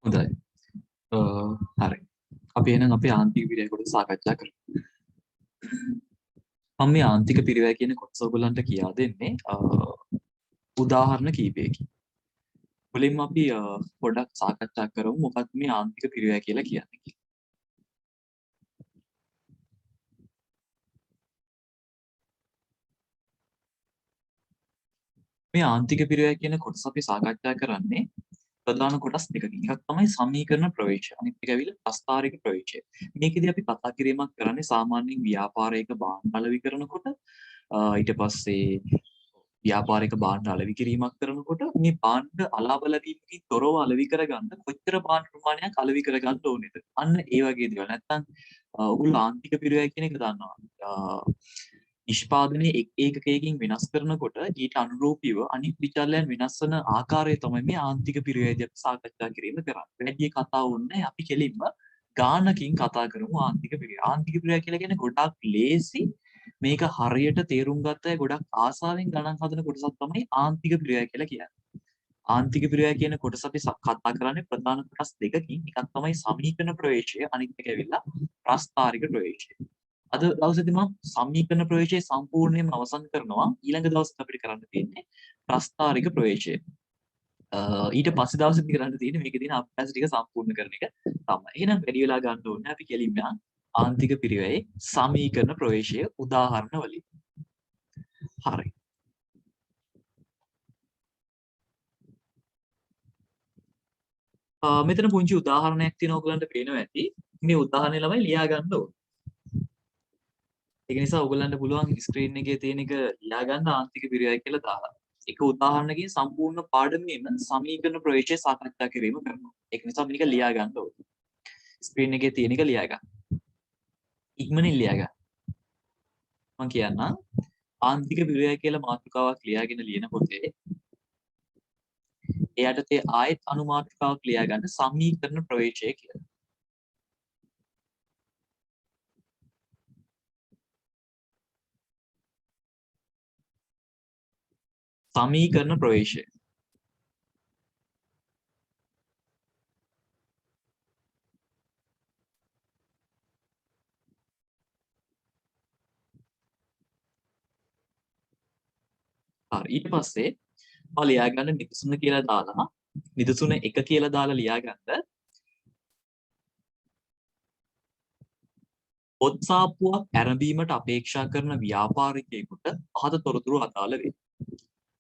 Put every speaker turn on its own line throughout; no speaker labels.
හොඳයි. හරි. අපි එහෙනම් අපේ ආන්තික පිරිවැය කොටස සාකච්ඡා කරමු. මම මේ ආන්තික පිරිවැය කියන කොටස ඔයගලන්ට කියා දෙන්නේ උදාහරණ කීපයකින්. මුලින්ම අපි පොඩ්ඩක් සාකච්ඡා කරමු මොකක්ද මේ ආන්තික පිරිවැය කියලා කියන්නේ කියලා. මේ ආන්තික පිරිවැය කියන කොටස අපි සාකච්ඡා කරන්නේ ප්‍රධාන කොටස් දෙකකින්. එකක් තමයි සමීකරණ ප්‍රවේශය. අනිත් එක ඇවිල්ලා ප්‍රස්ථාරික ප්‍රවේශය. මේකෙදි අපි කතා කිරීමක් කරන්නේ සාමාන්‍යයෙන් ව්‍යාපාරයක භාණ්ඩ අලෙවි කරනකොට ඊට පස්සේ ව්‍යාපාරික භාණ්ඩ අලෙවි කිරීමක් කරනකොට මේ භාණ්ඩ අලාබලදීමකින් තොරව අලෙවි කරගන්න කොච්චර භාණ්ඩ ප්‍රමාණයක් අලෙවි කරගන්න ඕනේද? අන්න ඒ වගේ දේවල්. නැත්තම් ඔයගොල්ලෝ ආන්තික පිරිවැය කියන එක දන්නවා. නිෂ්පාදනයේ එක් ඒකකයකින් වෙනස් කරනකොට ඊට අනුරූපීව අනිත් විචල්යන් වෙනස් වන ආකාරය තමයි මේ ආන්තික පිරිවැයදී අපි සාකච්ඡා කිරීම කරන්නේ. වැඩි කතා වුණේ අපි කෙලින්ම ගානකින් කතා කරමු ආන්තික පිරිවැය. ආන්තික පිරිවැය කියලා කියන්නේ ගොඩක් ලේසි. මේක හරියට තේරුම් ගත්ත අය ගොඩක් ආසාවෙන් ගණන් හදන කොටසක් තමයි ආන්තික පිරිවැය කියලා කියන්නේ. ආන්තික පිරිවැය කියන කොටස අපි කතා කරන්නේ ප්‍රධාන කොටස් දෙකකින්. එකක් තමයි සමීකරණ ප්‍රවේශය, අනිත් එක ඇවිල්ලා ප්‍රස්ථාරික ප්‍රවේශය. අද දවසේදී මම සමීකරණ ප්‍රවේශය සම්පූර්ණයෙන්ම අවසන් කරනවා. ඊළඟ දවසේ අපිට කරන්න තියෙන්නේ ප්‍රස්ථාරික ප්‍රවේශය. ඊට පස්සේ දවසේදී කරන්න තියෙන්නේ මේකේ තියෙන අභ්‍යාස ටික සම්පූර්ණ කරන එක තමයි. එහෙනම් වැඩි වෙලා ගන්න ඕනේ අපි කෙලින්ම ආන්තික පිරිවැයේ සමීකරණ ප්‍රවේශය උදාහරණ වලින්. හරි. මෙතන පුංචි උදාහරණයක් තියෙනවා ඔයගලන්ට පේනවා ඇති. මේ උදාහරණය ළමයි ලියා ගන්න ඕනේ. ඒක නිසා ඔයගලන්ට පුළුවන් ස්ක්‍රීන් එකේ තියෙන එක ලියා ගන්න ආන්තික පිරිවැය කියලා දාලා. එක උදාහරණකින් සම්පූර්ණ පාඩමේම සමීකරණ ප්‍රවේශය සාකච්ඡා කිරීම කරනවා. ඒක නිසා මේක ලියා ගන්න ඕනේ. ස්ක්‍රීන් එකේ තියෙන එක ලියා ගන්න. ඉක්මනින් ලියා ගන්න. මම කියන්නම් ආන්තික පිරිවැය කියලා මාතෘකාවක් ලියාගෙන ලියන පොතේ එයාට තේ ආයෙත් අනුමාත්‍රිකාවක් ලියා ගන්න සමීකරණ ප්‍රවේශය කියලා. සමීකරණ ප්‍රවේශය. හරි ඊට පස්සේ මම ලියා ගන්න නිදසුන කියලා දාලා නිදසුන 1 කියලා දාලා ලියා ගන්න පොත් සාප්පුවක් ආරම්භීමට අපේක්ෂා කරන ව්‍යාපාරිකයෙකුට පහත තොරතුරු අදාළ වේ.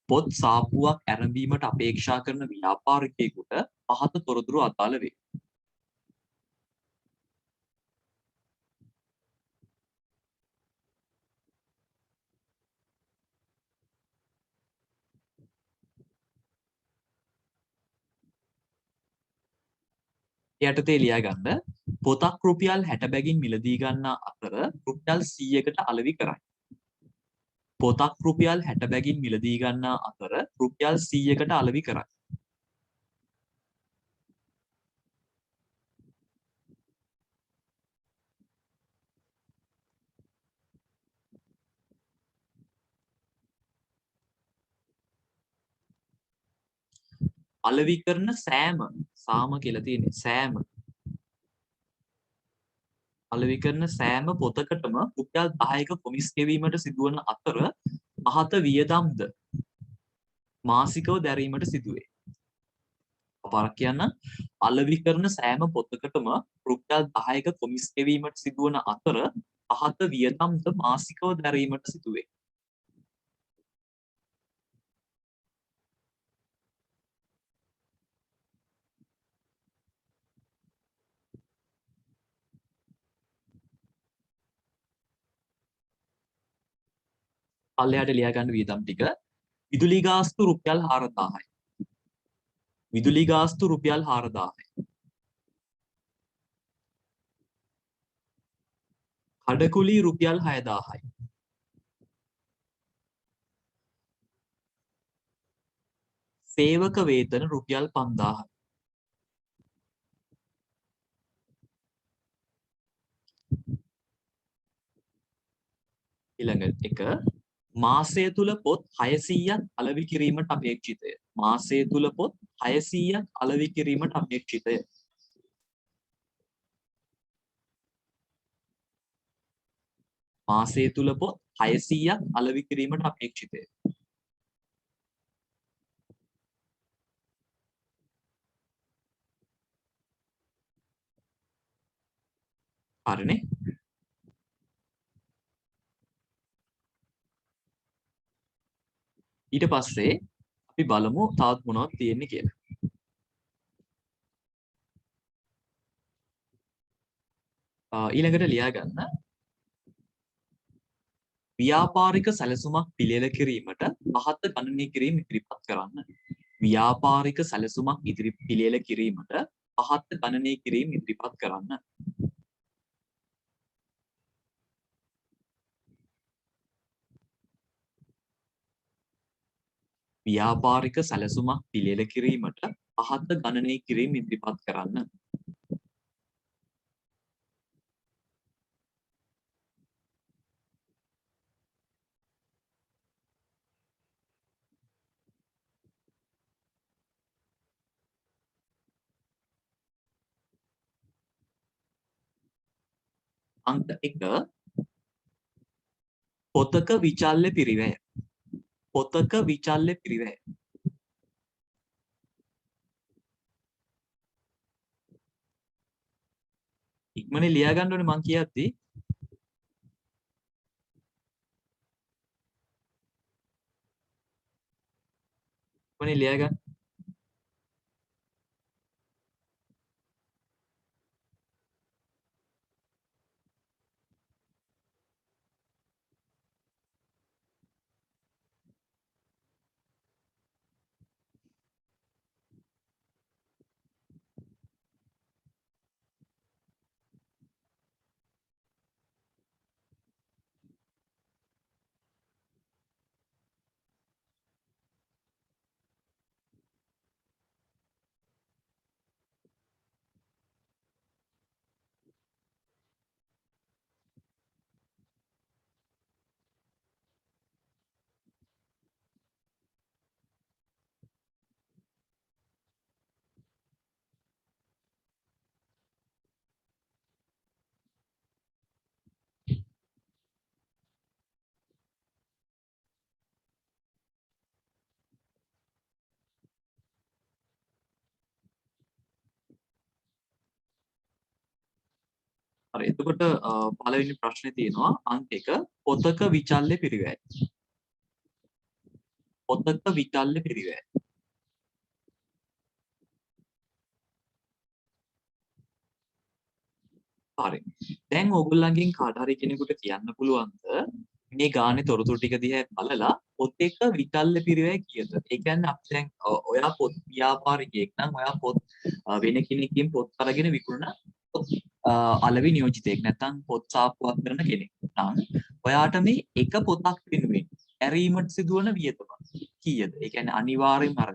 පොත් සාප්පුවක් ආරම්භීමට අපේක්ෂා කරන ව්‍යාපාරිකයෙකුට පහත තොරතුරු අදාළ වේ. යටතේ ලියා ගන්න පොතක් රුපියල් 60 බැගින් මිලදී ගන්නා අතර රුපියල් 100කට අලෙවි කරයි. පොතක් රුපියල් 60 බැගින් මිලදී ගන්නා අතර රුපියල් 100කට අලෙවි කරයි. අලෙවි කරන සෑම සාම කියලා තියෙන්නේ සෑම අලෙවි කරන සෑම පොතකටම රුපියල් 10ක කොමිස් ගෙවීමට සිදුවන අතර පහත වියදම්ද මාසිකව දැරීමට සිදුවේ. අපරක් කියන්න අලෙවි කරන සෑම පොතකටම රුපියල් 10ක කොමිස් ගෙවීමට සිදුවන අතර පහත වියදම්ද මාසිකව දැරීමට සිදුවේ. පල්ලෙහාට ලියා ගන්න වියදම් ටික විදුලි ගාස්තු රුපියල් 4000යි. විදුලි ගාස්තු රුපියල් 4000යි. කඩකුලි රුපියල් 6000යි. සේවක වේතන රුපියල් 5000යි. ඊළඟ එක මාසය තුල පොත් 600ක් අලෙවි කිරීමට අපේක්ෂිතය. මාසය තුල පොත් 600ක් අලෙවි කිරීමට අපේක්ෂිතය. මාසය තුල පොත් 600ක් අලෙවි කිරීමට අපේක්ෂිතය. හරිනේ. ඊට පස්සේ අපි බලමු තවත් මොනවද තියෙන්නේ කියලා. ඊළඟට ලියා ගන්න ව්‍යාපාරික සැලසුමක් පිළියෙල කිරීමට පහත ගණනය කිරීම ඉදිරිපත් කරන්න. ව්‍යාපාරික සැලසුමක් පිළියෙල කිරීමට පහත ගණනය කිරීම ඉදිරිපත් කරන්න. ව්‍යාපාරික සැලසුමක් පිළියෙල කිරීමට පහත ගණනය කිරීම ඉදිරිපත් කරන්න. අංක 1 පොතක විචල්්‍ය පිරිවැය. පොතක විචල්්‍ය පිරිවැය. ඉක්මනේ ලියා ගන්න ඕනේ මං කියද්දී. ඉක්මනේ ලියා ගන්න. හරි එතකොට පළවෙනි ප්‍රශ්නේ තියෙනවා අංක 1 පොතක විචල්්‍ය පිරිවැය. පොතක විචල්්‍ය පිරිවැය. හරි. දැන් ඕගොල්ලන්ගෙන් කාට හරි කෙනෙකුට කියන්න පුළුවන්ද මේ ගානේ තොරතුරු ටික දිහා බලලා පොතේක විචල්්‍ය පිරිවැය කීයද? ඒ කියන්නේ අපි දැන් ඔයා පොත් ව්‍යාපාරිකයෙක් නම් ඔයා පොත් වෙන කෙනෙක්ගෙන් පොත් අරගෙන විකුණන අලෙවි නියෝජිතයෙක් නැත්නම් පොත් සාප්පුවක් කරන කෙනෙක් නම් ඔයාට මේ එක පොතක් වෙනුවෙන් ඇරීමට සිදුවන වියදම කීයද? ඒ කියන්නේ අනිවාර්යෙන්ම අර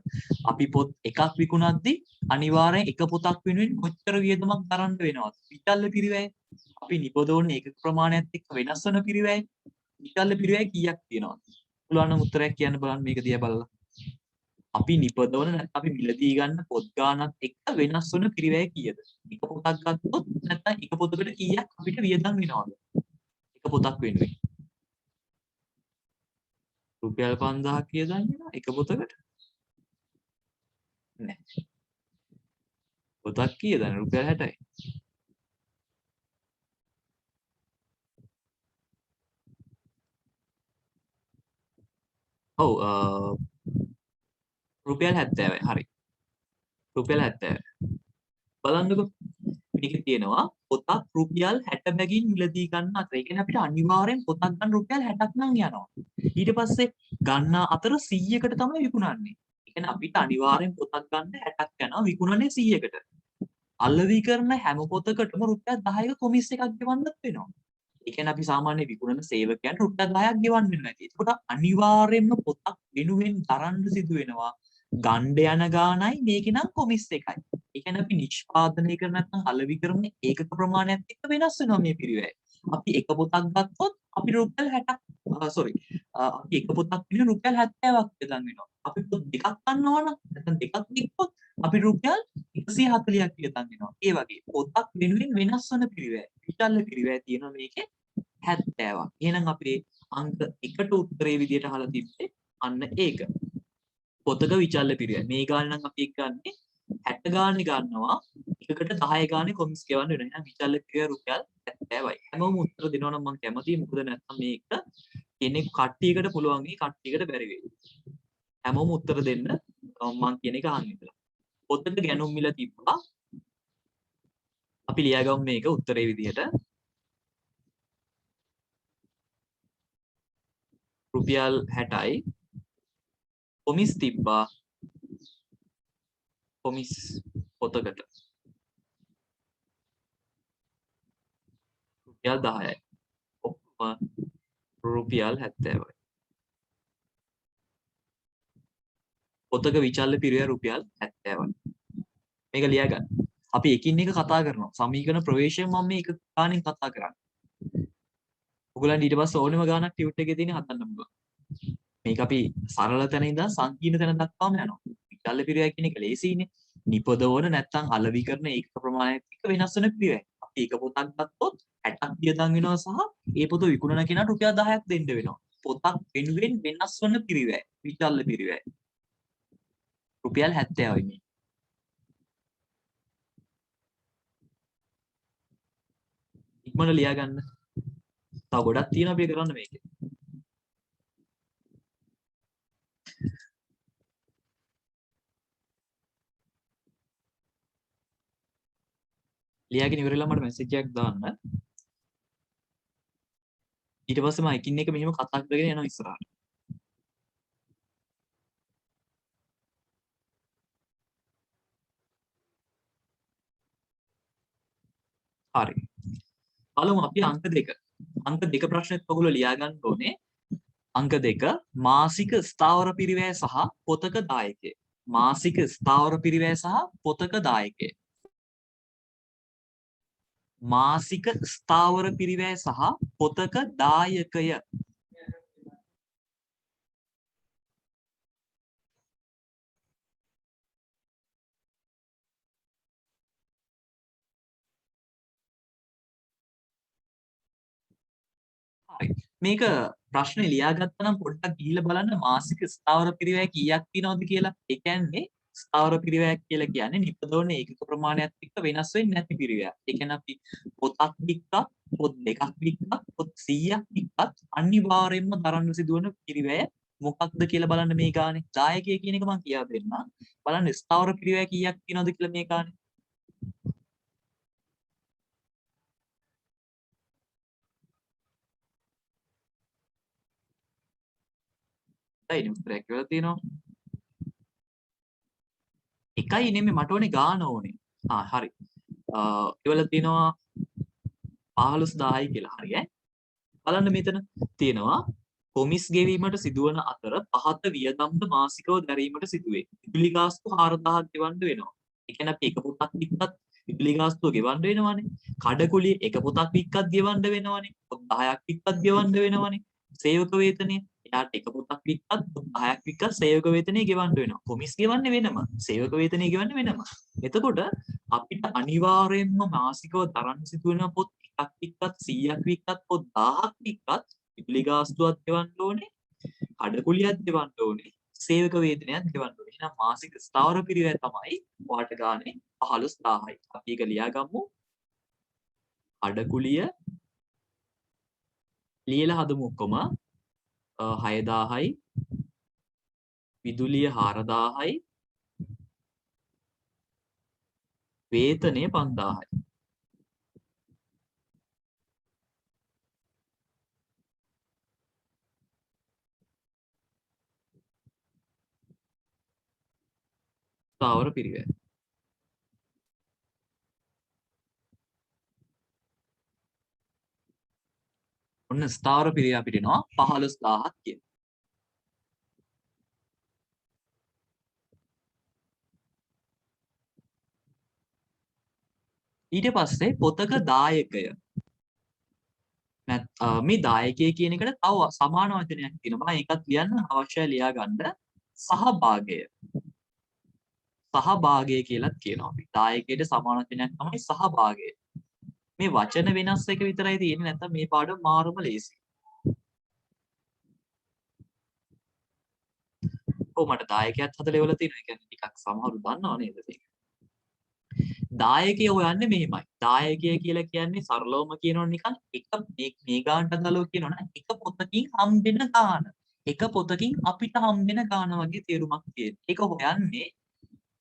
අපි පොත් එකක් විකුණද්දී අනිවාර්යෙන් එක පොතක් වෙනුවෙන් කොච්චර වියදමක් දරන්න වෙනවද? විචල්්‍ය පිරිවැය අපි නිපදවන ඒකක ප්‍රමාණයත් එක්ක වෙනස් වෙන පිරිවැය විචල්්‍ය පිරිවැය කීයක් තියෙනවද? පුළුවන් නම් උත්තරයක් කියන්න බලන්න මේක දිහා බලලා. අපි නිපදවන නැත්නම් අපි මිලදී ගන්න පොත් ගානක් එක්ක වෙනස් වෙන පිරිවැය කීයද? එක පොතක් ගත්තොත් නැත්නම් එක පොතකට කීයක් අපිට වියදම් වෙනවද? එක පොතක් වෙනුවෙන්. රුපියල් 5000ක් වියදම් වෙනවා එක පොතකට. නෑ. පොතක් කීයද? රුපියල් 60යි. ඔව් රුපියල් 70යි. හරි. රුපියල් 70යි. බලන්නකෝ මේකේ තියෙනවා පොතක් රුපියල් 60 බැගින් මිලදී ගන්න අතර. ඒ කියන්නේ අපිට අනිවාර්යෙන් පොතක් ගන්න රුපියල් 60ක් නම් යනවා. ඊට පස්සේ ගන්න අතර 100කට තමයි විකුණන්නේ. ඒ කියන්නේ අපිට අනිවාර්යෙන් පොතක් ගන්න 60ක් යනවා විකුණන්නේ 100කට. අලෙවි කරන හැම පොතකටම රුපියල් 10ක කොමිස් එකක් ගෙවන්නත් වෙනවා. ඒ කියන්නේ අපි සාමාන්‍ය විකුණන සේවකයන්ට රුපියල් 10ක් ගෙවන්න වෙනවා. ඒකට අනිවාර්යෙන්ම පොතක් වෙනුවෙන් දරන්න සිදු වෙනවා. ගණ්ඩ යන ගානයි මේක නම් කොමිස් එකයි. ඒ කියන්නේ අපි නිෂ්පාදනය කරන නැත්නම් අලෙවි කරන ඒකක ප්‍රමාණයත් එක්ක වෙනස් වෙනවා මේ පිරිවැය. අපි එක පොතක් ගත්තොත් අපි රුපියල් 60ක් අපි එක පොතක් පිළිබඳ රුපියල් 70ක් වියදම් වෙනවා. අපි පොත් දෙකක් ගන්නවා නම් නැත්නම් දෙකක් විකුණොත් අපි රුපියල් 140ක් වියදම් වෙනවා. ඒ වගේ පොතක් වෙනුවෙන් වෙනස් වෙන පිරිවැය. විචල්්‍ය පිරිවැය තියෙනවා මේකේ 70ක්. එහෙනම් අපේ අංක 1ට උත්තරේ විදියට අහලා තිබ්බේ අන්න ඒක. පොතක විචල්්‍ය පිරියයි. මේ ගාන නම් අපි ගන්නේ 60 ගානේ ගන්නවා. එකකට 10 ගානේ කොමිස් ගෙවන්න වෙනවා. එහෙනම් විචල්්‍ය පිරිය රුපියල් 70යි. හැමෝම උත්තර දෙනවා නම් මම කැමතියි. මොකද නැත්නම් මේක කෙනෙක් කට්ටියකට පුළුවන් වෙයි කට්ටියකට බැරි වෙයි. හැමෝම උත්තර දෙන්න මම කියන එක අහන්න ඉතලා. පොතක ගැනුම් මිල තිබ්බා. අපි ලියාගමු මේක උත්තරේ විදියට. රුපියල් 60යි. කොමිස් තිබ්බා. කොමිස් පොතකට රුපියල් 10යි. ඔක්කොම රුපියල් 70යි. පොතක විචල්්‍ය පිරිය රුපියල් 70යි. මේක ලියාගන්න. අපි එකින් එක කතා කරනවා. සමීකරණ ප්‍රවේශය මම මේ එක ගානෙන් කතා කරන්නේ. ඔයගොල්ලන්ට ඊට පස්සේ ඕනෙම ගානක් ටියුට් එකේ තියෙන හදන්න පුළුවන්. මේක අපි සරල තැන ඉඳන් සංකීර්ණ තැන දක්වාම යනවා. විචල්්‍ය පිරිය කියන එක ලේසියිනේ. නිපදවන නැත්නම් අලෙවි කරන ඒක ප්‍රමාණයත් එක්ක වෙනස් වෙන පිරියයි. අපි එක පොතක් ගත්තොත් 60ක් වියදම් වෙනවා සහ ඒ පොත විකුණන කෙනාට රුපියල් 10ක් දෙන්න වෙනවා. පොතක් වෙනුවෙන් වෙනස් වන පිරිවැය විචල්්‍ය පිරිවැය. රුපියල් 70යි මේ. ඉක්මනට ලියා ගන්න. තව ගොඩක් තියෙනවා අපි කරන්න මේකේ. ලියාගෙන ඉවරලා මට මැසේජ් එකක් දාන්න. ඊට පස්සේ මම එකින් එක මෙහෙම කතා කරගෙන යනවා ඉස්සරහට. හරි. බලමු අපි අංක 2. අංක 2 ප්‍රශ්නෙත් ඔයගොල්ලෝ ලියා ගන්න ඕනේ. අංක 2 මාසික ස්ථාවර පිරිවැය සහ පොතක දායකය. මාසික ස්ථාවර පිරිවැය සහ පොතක දායකය. මාසික ස්ථාවර පිරිවැය සහ පොතක දායකය. මේක ප්‍රශ්නේ ලියාගත්තා නම් පොඩ්ඩක් ගිහිල්ලා බලන්න මාසික ස්ථාවර පිරිවැය කීයක් තියෙනවද කියලා. ඒ කියන්නේ ස්ථාවර පිරිවැයක් කියලා කියන්නේ නිපදවන ඒකක ප්‍රමාණයත් එක්ක වෙනස් වෙන්නේ නැති පිරිවැයක්. ඒ කියන්නේ අපි පොතක් වික්කත්, පොත් දෙකක් වික්කත්, පොත් 100ක් වික්කත් අනිවාර්යයෙන්ම දරන්න සිදුවන පිරිවැය මොකක්ද කියලා බලන්න මේ ගානේ. දායකය කියන එක මම කියා දෙන්නම්. බලන්න ස්ථාවර පිරිවැය කීයක් තියෙනවද කියලා මේ ගානේ. දැන් උත්තරයක් කියලා තියෙනවා. එකයි නෙමෙයි මට ඕනේ ගාන ඕනේ. හරි. ඒවල තියෙනවා 15000යි කියලා. හරි ඈ. බලන්න මෙතන තියෙනවා කොමිස් ගෙවීමට සිදුවන අතර පහත වියදම්ද මාසිකව දැරීමට සිදුවේ. විදුලි ගාස්තු 4000ක් ගෙවන්න වෙනවා. ඒ කියන්නේ අපි එක පොතක් වික්කත් විදුලි ගාස්තුව ගෙවන්න වෙනවනේ. කඩකුලිය එක පොතක් වික්කත් ගෙවන්න වෙනවනේ. පොත් 10ක් වික්කත් ගෙවන්න වෙනවනේ. සේවක වේතනය එයාට එක පොතක් වික්කත් පොත් 10ක් වික්කත් සේවක වේතනය ගෙවන්න වෙනවා. කොමිස් ගෙවන්නේ වෙනම. සේවක වේතනය ගෙවන්නේ වෙනම. එතකොට අපිට අනිවාර්යයෙන්ම මාසිකව දරන්න සිදුවෙන පොත් එකක් වික්කත් 100ක් වික්කත් පොත් 1000ක් වික්කත් විදුලි ගාස්තුවක් ගෙවන්න ඕනේ. කඩකුලියක් ගෙවන්න ඕනේ. සේවක වේතනයක් ගෙවන්න ඕනේ. එහෙනම් මාසික ස්ථාවර පිරිවැය තමයි ඔයාලට ගානේ 15000යි. අපි ඒක ලියාගමු. කඩකුලිය ලියලා හදමු ඔක්කොම 6000යි විදුලිය 4000යි වේතනය 5000යි. ස්ථාවර පිරිවැය. ඔන්න ස්ථාවර පිරිවැය අපිට එනවා 15000ක් කියන. ඊට පස්සේ පොතක දායකය. මේ දායකය කියන එකට තව සමාන වචනයක් තියෙනවා. ඒකත් ලියන්න අවශ්‍යයි ලියා ගන්න. සහභාගය. සහභාගය කියලාත් කියනවා අපි. දායකයට සමාන වචනයක් තමයි සහභාගය. මේ වචන වෙනස් එක විතරයි තියෙන්නේ නැත්නම් මේ පාඩම මාරුම ලේසි. ඔව් මට දායකයත් හදලා ඉවලා තියෙනවා. ඒ කියන්නේ ටිකක් සමහරු දන්නව නේද ඒක. දායකය හොයන්නේ මෙහෙමයි. දායකය කියලා කියන්නේ සරලවම කියනොත් නිකන් එක මේ ගානට අදාළව කියනවනම් එක පොතකින් හම්බෙන ගාන. එක පොතකින් අපිට හම්බෙන ගාන වගේ තේරුමක් තියෙනවා. ඒක හොයන්නේ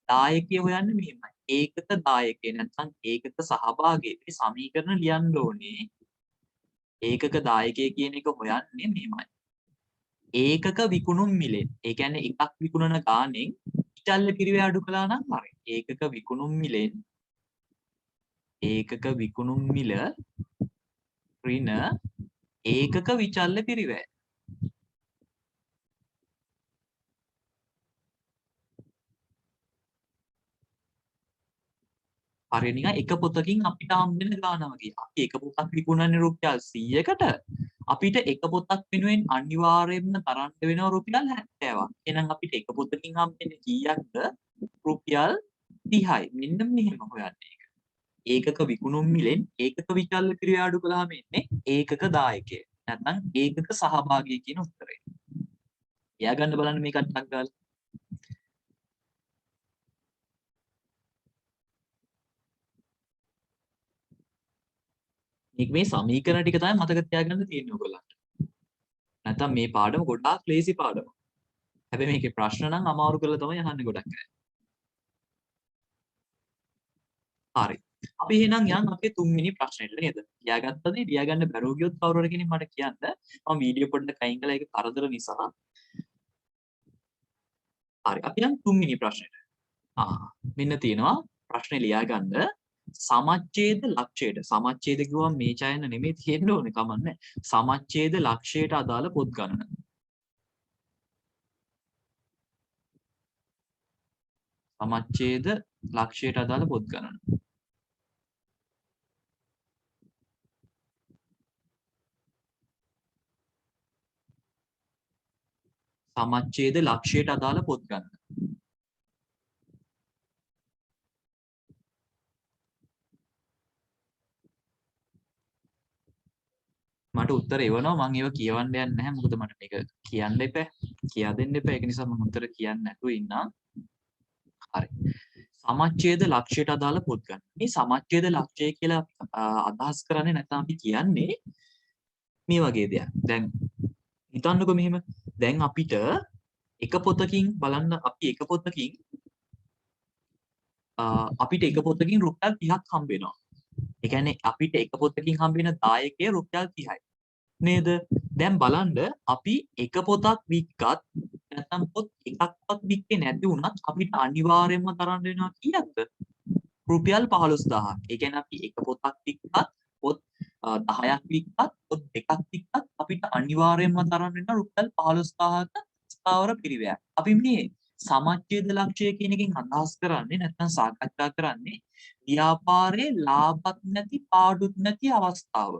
දායකය හොයන්නේ මෙහෙමයි. ඒකක දායකය නැත්නම් ඒකක සහභාගී සමීකරණ ලියන්න ඕනේ. ඒකක දායකය කියන එක හොයන්නේ මෙහෙමයි. ඒකක විකුණුම් මිලෙන්. ඒ කියන්නේ එකක් විකුණන ගානෙන් විචල්්‍ය පිරිවැය අඩු කළා නම් හරි. ඒකක විකුණුම් මිලෙන් ඒකක විකුණුම් මිල ඍණ ඒකක විචල්්‍ය පිරිවැය. හරිය නිකන් එක පොතකින් අපිට හම්බෙන ගාන වගේ. අපි එක පොතක් විකුණන්නේ රුපියල් 100කට අපිට එක පොතක් වෙනුවෙන් අනිවාර්යයෙන්ම තරන්න වෙනවා රුපියල් 70ක්. එහෙනම් අපිට එක පොතකින් හම්බෙන්නේ කීයක්ද? රුපියල් 30යි. මෙන්න මෙහෙම හොයන්නේ. ඒකක විකුණුම් මිලෙන් ඒකක විචල්්‍ය පිරිවැය අඩු කළාම එන්නේ ඒකක දායකය. නැත්නම් ඒකක සහභාගී කියන උත්තරේ. එයා ගන්න බලන්න මේකට ටක් ගාලා. මේ සමීකරණ ටික තමයි මතක තියාගන්න තියෙන්නේ ඔයගොල්ලන්ට. නැත්නම් මේ පාඩම ගොඩාක් ලේසි පාඩමක්. හැබැයි මේකේ ප්‍රශ්න නම් අමාරු කරලා තමයි අහන්නේ ගොඩක් අය. හරි. අපි එහෙනම් යන් අපේ තුන්වෙනි ප්‍රශ්නෙට නේද? ලියාගත්තද? ලියාගන්න බැරුව ගියොත් කවුරු හරි කෙනෙක් මට කියන්න. මම වීඩියෝ පොඩ්ඩක් අයින් කළා ඒක කරදර නිසා. හරි. අපි යන් තුන්වෙනි ප්‍රශ්නෙට. මෙන්න තියෙනවා ප්‍රශ්නේ ලියාගන්න සමච්ඡේද ලක්ෂයට. සමච්ඡේද කිව්වම මේ ඡයන නෙමෙයි තියෙන්න ඕනේ කමන්නේ. සමච්ඡේද ලක්ෂයට අදාළ පොත් ගණන. සමච්ඡේද ලක්ෂයට අදාළ පොත් ගණන. සමච්ඡේද ලක්ෂයට අදාළ පොත් ගණන. මට උත්තර එවනවා මම ඒව කියවන්න යන්නේ නැහැ මොකද මට මේක කියන්න එපා කියා දෙන්න එපා ඒක නිසා මම උත්තර කියන්නේ නැතුව ඉන්නම්. හරි. සමච්ඡේද ලක්ෂයට අදාළ පොත් ගණන. මේ සමච්ඡේද ලක්ෂය කියලා අදහස් කරන්නේ නැත්නම් අපි කියන්නේ මේ වගේ දෙයක්. දැන් හිතන්නකෝ මෙහෙම. දැන් අපිට එක පොතකින් බලන්න අපි එක පොතකින් අපිට එක පොතකින් රුපියල් 30ක් හම්බ වෙනවා. ඒ කියන්නේ අපිට එක පොතකින් හම්බ වෙන දායකය රුපියල් 30යි. නේද? දැන් බලන්න අපි එක පොතක් වික්කත් නැත්නම් පොත් එකක්වත් වික්කේ නැති වුණත් අපිට අනිවාර්යයෙන්ම තරම් වෙනවා කීයක්ද? රුපියල් 15000ක්. ඒ කියන්නේ අපි එක පොතක් වික්කත් පොත් 10ක් වික්කත් පොත් දෙකක් වික්කත් අපිට අනිවාර්යයෙන්ම තරම් වෙනවා රුපියල් 15000ක ස්ථාවර පිරිවැයක්. අපි මේ සමච්ඡේද ලක්ෂය කියන එකෙන් අදහස් කරන්නේ නැත්නම් සාකච්ඡා කරන්නේ ව්‍යාපාරයේ ලාභත් නැති පාඩුත් නැති අවස්ථාව.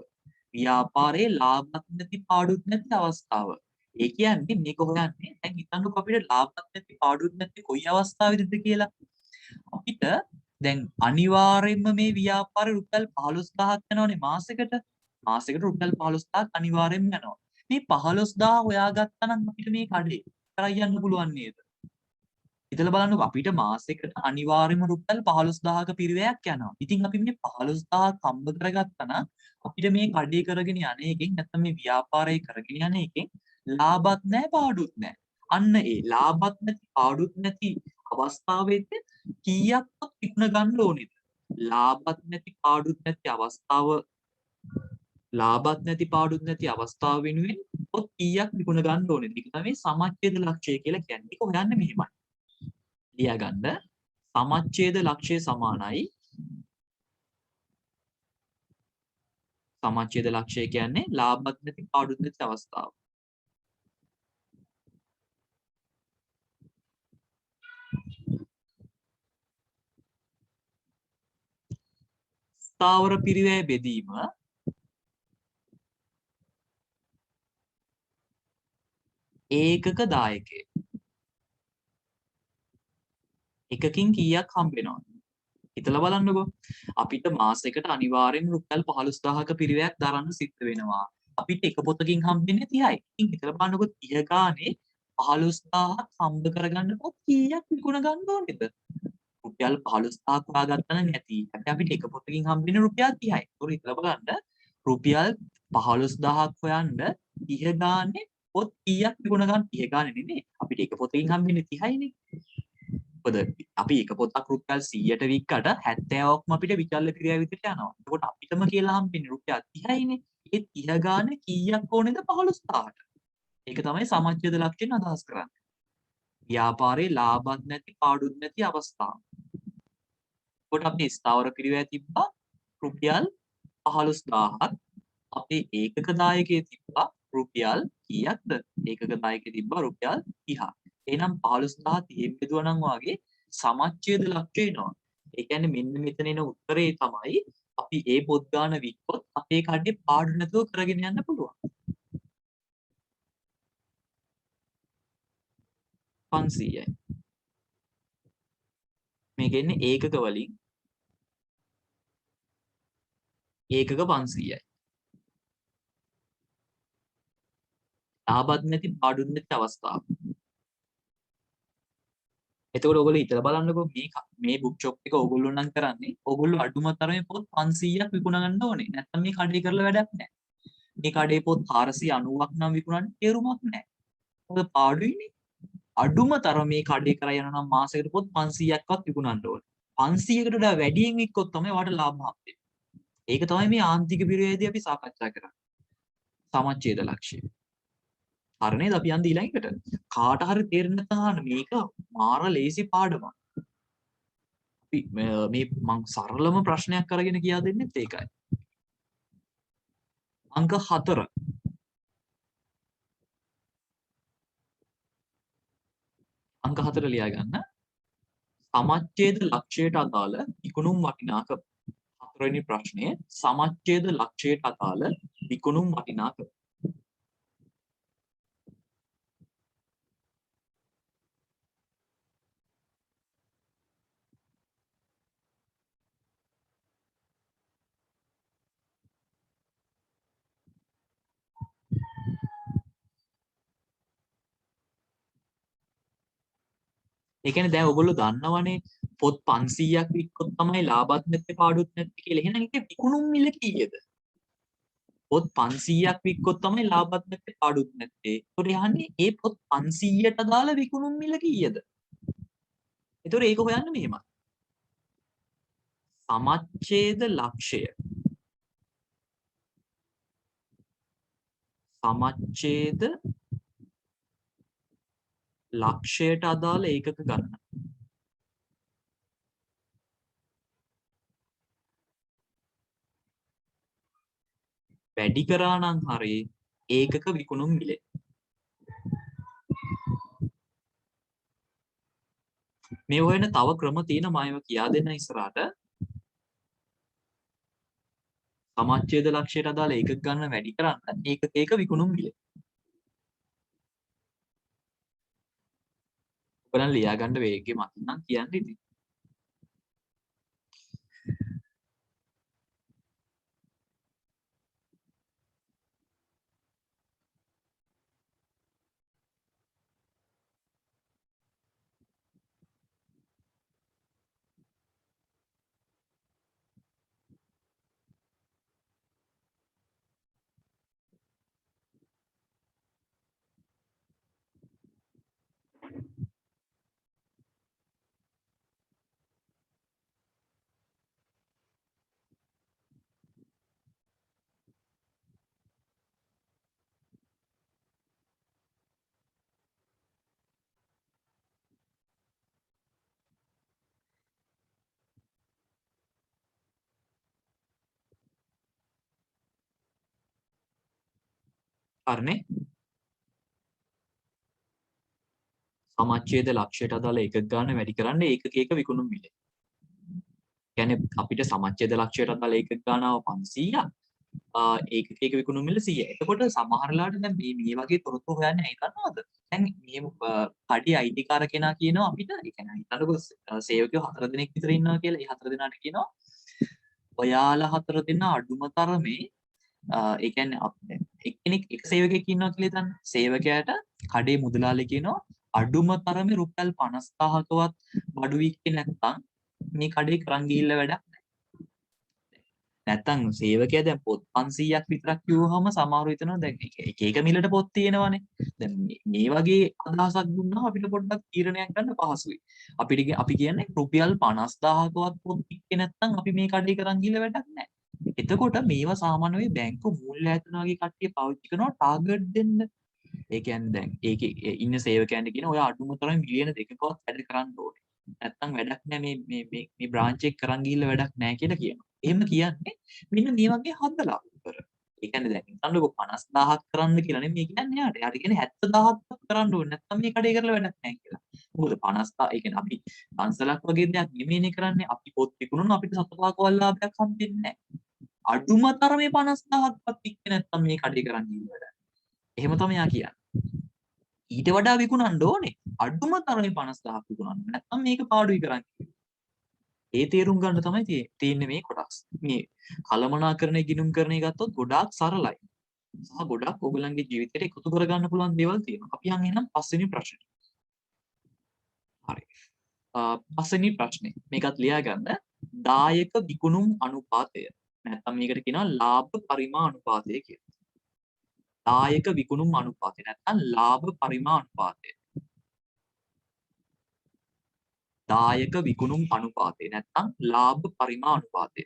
ව්‍යාපාරයේ ලාභත් නැති පාඩුත් නැති අවස්ථාව. ඒ කියන්නේ මේක හොයන්නේ දැන් හිතන්නකෝ අපිට ලාභත් නැති පාඩුත් නැති කොයි අවස්ථාවේද කියලා. අපිට දැන් අනිවාර්යයෙන්ම මේ ව්‍යාපාරේ රුපියල් 15000ක් යනවනේ මාසෙකට. මාසෙකට රුපියල් 15000ක් අනිවාර්යෙන්ම යනවා. මේ 15000 හොයාගත්තා නම් අපිට මේ කඩේ කරයි යන්න පුළුවන් නේද? හිතලා බලන්නකෝ අපිට මාසෙකට අනිවාර්යයෙන්ම රුපියල් 15000ක පිරිවැයක් යනවා. ඉතින් අපි මේ 15000ක් හම්බ කරගත්තා නම් අපිට මේ කඩේ කරගෙන යන එකෙන් නැත්නම් මේ ව්‍යාපාරය කරගෙන යන එකෙන් ලාභත් නැහැ පාඩුත් නැහැ. අන්න ඒ ලාභත් නැති පාඩුත් නැති අවස්ථාවෙත් කීයක්වත් විකුණ ගන්න ඕනේද? ලාභත් නැති පාඩුත් නැති අවස්ථාව ලාභත් නැති පාඩුත් නැති අවස්ථාව වෙනුවෙන් පොත් කීයක් විකුණ ගන්න ඕනේද? ඒක තමයි සමච්ඡේද ලක්ෂය කියලා කියන්නේ. ඒක හොයන්නේ මෙහෙමයි. ලියාගන්න සමච්ඡේද ලක්ෂය සමානයි සමච්ඡේද ලක්ෂය කියන්නේ ලාභත් නැති පාඩුත් නැති අවස්ථාව. ස්ථාවර පිරිවැය බෙදීම ඒකක දායකය. එකකින් කීයක් හම්බ වෙනවද? හිතලා බලන්නකෝ. අපිට මාසෙකට අනිවාර්යෙන් රුපියල් 15000ක පිරිවැයක් දරන්න සිද්ධ වෙනවා. අපිට එක පොතකින් හම්බෙන්නේ 30යි. ඉතින් හිතලා බලන්නකෝ 30 ගානේ 15000ක් හම්බ කරගන්න පොත් කීයක් විකුණ ගන්න ඕනේද? රුපියල් 15000ක් හොයාගත්තා නම් ඇති. හැබැයි අපිට එක පොතකින් හම්බෙන්නේ රුපියල් 30යි. ඒක හිතලා බලන්න රුපියල් 15000ක් හොයන්න 30 ගානේ පොත් කීයක් විකුණ ගන්න 30 ගානේ නෙමෙයි. අපිට එක පොතකින් හම්බෙන්නේ 30යිනේ. මොකද අපි එක පොතක් රුපියල් 100ට වික්කට 70ක්ම අපිට විචල්්‍ය ක්‍රියාව විදිහට යනවා. එතකොට අපිටම කියලා හම්බෙන්නේ රුපියල් 30යිනේ. ඒ 30 ගානේ කීයක් ඕනේද 15000ට. ඒක තමයි සමච්ඡේද ලක්ෂණය අදහස් කරන්නේ. ව්‍යාපාරේ ලාභත් නැති පාඩුත් නැති අවස්ථාව. කොට අපි ස්ථාවර පිරිවැය තිබ්බා රුපියල් 15000ක්. අපේ ඒකක දායකයේ තිබ්බා රුපියල් කීයක්ද? ඒකක දායකයේ තිබ්බා රුපියල් 30ක්. එහෙනම් 15000 30 බෙදුවා නම් වාගේ සමච්ඡේද ලක්ෂය එනවා. ඒ කියන්නේ මෙන්න මෙතන එන උත්තරේ තමයි අපි ඒ පොත් ගාන වික්කොත් අපේ කඩේ පාඩු නැතුව කරගෙන යන්න පුළුවන්. 500යි. මේක එන්නේ ඒකක වලින් ඒකක 500යි. ලාභත් නැති පාඩුත් නැති අවස්ථාව. එතකොට ඔයගොල්ලෝ හිතලා බලන්නකෝ මේ බුක් ෂොප් එක ඔයගොල්ලෝ නම් කරන්නේ ඔයගොල්ලෝ අඩුම තරමේ පොත් 500ක් විකුණ ගන්න ඕනේ. නැත්නම් මේ කඩේ කරලා වැඩක් නැහැ. මේ කඩේ පොත් 490ක් නම් විකුණන්න තේරුමක් නැහැ. මොකද පාඩුයිනේ. අඩුම තරම මේ කඩේ කරා යන නම් මාසයකට පොත් 500ක්වත් විකුණන්න ඕනේ. 500කට වඩා වැඩියෙන් වික්කොත් තමයි වාට ලාභ හම්බෙන්නේ. ඒක තමයි මේ ආන්තික පිරිවැයේදී අපි සාකච්ඡා කරන්නේ. සමච්ඡේද ලක්ෂ්‍ය. හරි නේද? අපි යන්නේ ඊළඟට. කාට හරි තේරෙන්නේ නැත්නම් මේක මාර ලේසි පාඩමක්. අපි මේ මං සරලම ප්‍රශ්නයක් අරගෙන කියා දෙන්නෙත් ඒකයි. අංක 4. අංක 4 ලියා ගන්න. සමච්ඡේද ලක්ෂයට අදාළ විකුණුම් වටිනාකම. 4 වෙනි ප්‍රශ්නයේ සමච්ඡේද ලක්ෂයට අදාළ විකුණුම් වටිනාකම. ඒ කියන්නේ දැන් ඔයගොල්ලෝ දන්නවනේ පොත් 500ක් වික්කොත් තමයි ලාභත් නැත්තේ පාඩුත් නැත්තේ කියලා. එහෙනම් ඒකේ විකුණුම් මිල කීයද? පොත් 500ක් වික්කොත් තමයි ලාභත් නැත්තේ පාඩුත් නැත්තේ. ඒතකොට යන්නේ මේ පොත් 500ට අදාළ විකුණුම් මිල කීයද? ඒතකොට ඒක හොයන්න මෙහෙමයි. සමච්ඡේද ලක්ෂය. සමච්ඡේද ලක්ෂයට අදාළ ඒකක ගණන. වැඩි කරා නම් හරි ඒකක විකුණුම් මිල. මේ හොයන තව ක්‍රම තියෙනවා මම කියා දෙන්න ඉස්සරහට. සමච්ඡේද ලක්ෂයට අදාළ ඒකක ගණන වැඩි කරන්න ඒක විකුණුම් මිල. ඔයගොල්ලන් ලියා ගන්න වේගෙ මතින් නම් කියන්න ඉතින්. හරිනේ. සමච්ඡේද ලක්ෂයට අදාළ ඒකක ගණන වැඩි කරන්න ඒකක විකුණුම් මිල. කියන්නේ අපිට සමච්ඡේද ලක්ෂයට අදාළ ඒකක ගණනාව 500ක්. ඒකක විකුණුම් මිල 100යි. එතකොට සමහර වෙලාවට දැන් මේ වගේ තොරතුරු හොයන්නේ ඇයි දන්නවද? දැන් මේ කඩේ අයිතිකාර කෙනා කියනවා අපිට ඒ කියන්නේ හිතන්නකෝ සේවකයෝ 4 දෙනෙක් විතර ඉන්නවා කියලා. ඒ 4 දෙනාට කියනවා ඔයාලා 4 දෙනා අඩුම තරමේ ඒ කියන්නේ එක්කෙනෙක් එක සේවකයෙක් ඉන්නවා කියලා හිතන්න. සේවකයාට කඩේ මුදලාලි කියනවා අඩුම තරමේ රුපියල් 50000කවත් බඩු වික්කේ නැත්නම් මේ කඩේ කරන් ගිහිල්ලා වැඩක් නැත්තම් සේවකයා දැන් පොත් 500ක් විතරක් කිව්වහම සමහරව හිතනවා දැන් එක මිලට පොත් තියෙනවනේ. දැන් මේ වගේ අදහසක් දුන්නා අපිට පොඩ්ඩක් තීරණයක් ගන්න පහසුයි. අපි කියන්නේ රුපියල් 50000කවත් පොත් වික්කේ නැත්තම් අපි මේ කඩේ කරන් ගිහලා වැඩක් නැහැ. එතකොට මේවා සාමාන්‍ය වෙයි බැංකු මූල්‍ය ආයතන වගේ කට්ටිය පාවිච්චි කරනවා ටාගට් දෙන්න. ඒ කියන්නේ දැන් ඒකේ ඉන්න සේවකයන්ට කියන ඔය අඩුම තරම් මිලියන 2කවත් වැඩ කරන්න ඕනේ. නැත්තම් වැඩක් නැහැ මේ බ්‍රාන්ච් එක කරන් ගිහිල්ලා වැඩක් නැහැ කියලා කියනවා. එහෙම කියන්නේ මෙන්න මේ වගේ හදලා උතර. ඒ කියන්නේ දැන් හිතන්නකෝ 50000ක් කරන්න කියලා නෙමෙයි කියන්නේ යාට. යාට කියන්නේ 70000ක් කරන්න ඕනේ. නැත්තම් මේ කඩේ කරලා වැඩක් නැහැ කියලා. මොකද 50000 ඒ කියන්නේ අපි පන්සලක් වගේ දෙයක් නෙමෙයිනේ කරන්නේ. අපි පොත් විකුණනවා අපිට සතපාකවල් ලාභයක් හම්බෙන්නේ නැහැ. අඩුම තරමේ 50000ක්වත් වික්කේ නැත්තම් මේ කඩේ කරන් ගිහිල්ලා වැඩක්. එහෙම තමයි යා කියන්නේ. ඊට වඩා විකුණන්න ඕනේ. අඩුම තරමේ 50000ක් විකුණන්න. නැත්තම් මේක පාඩුයි කරන්නේ. ඒ තේරුම් ගන්න තමයි තියෙන්නේ මේ කොටස්. මේ කලමනාකරණය ගිණුම් කරණය ගත්තොත් ගොඩාක් සරලයි. සහ ගොඩාක් ඔයගලන්ගේ ජීවිතේට එකතු කරගන්න පුළුවන් දේවල් තියෙනවා. අපි යන් එහෙනම් පස්වෙනි ප්‍රශ්නෙට. හරි. පස්වෙනි ප්‍රශ්නේ. මේකත් ලියා ගන්න. දායක විකුණුම් අනුපාතය. නැත්තම් මේකට කියනවා ලාභ පරිමා අනුපාතය කියලා. දායක විකුණුම් අනුපාතය නැත්තම් ලාභ පරිමා අනුපාතය. දායක විකුණුම් අනුපාතය නැත්නම් ලාභ පරිමා අනුපාතය.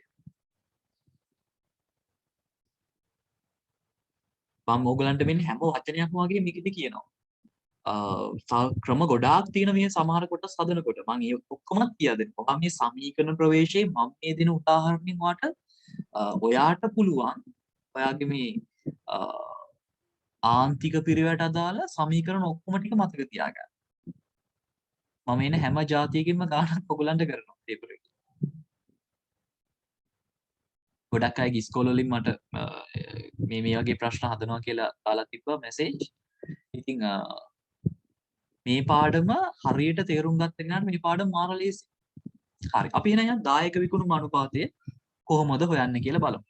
මම ඕගලන්ට මෙන්න හැම වචනයක්ම වගේ මේකෙදි කියනවා. ක්‍රම ගොඩාක් තියෙන මේ සමහර කොටස් හදනකොට මම ඒ ඔක්කොම කියා දෙනවා. මේ සමීකරණ ප්‍රවේශයේ මම මේ දෙන උදාහරණෙන් ඔයාට පුළුවන් ඔයාගේ මේ ආන්තික පිරිවට අදාළ සමීකරණ ඔක්කොම ටික මතක තියාගන්න. මම එන හැම જાතියකින්ම ගානක් ඔයගලන්ට කරනවා පේපර් එකේ. ගොඩක් අයගේ ඉස්කෝල වලින් මට මේ වගේ ප්‍රශ්න හදනවා කියලා දාලා තිබ්බා මැසේජ්. ඉතින් මේ පාඩම හරියට තේරුම් ගත්ත කෙනාට මේ පාඩම මාර ලේසි. හරි. අපි එහෙනම් යන් දායක විකුණුම් අනුපාතය කොහොමද හොයන්නේ කියලා බලමු.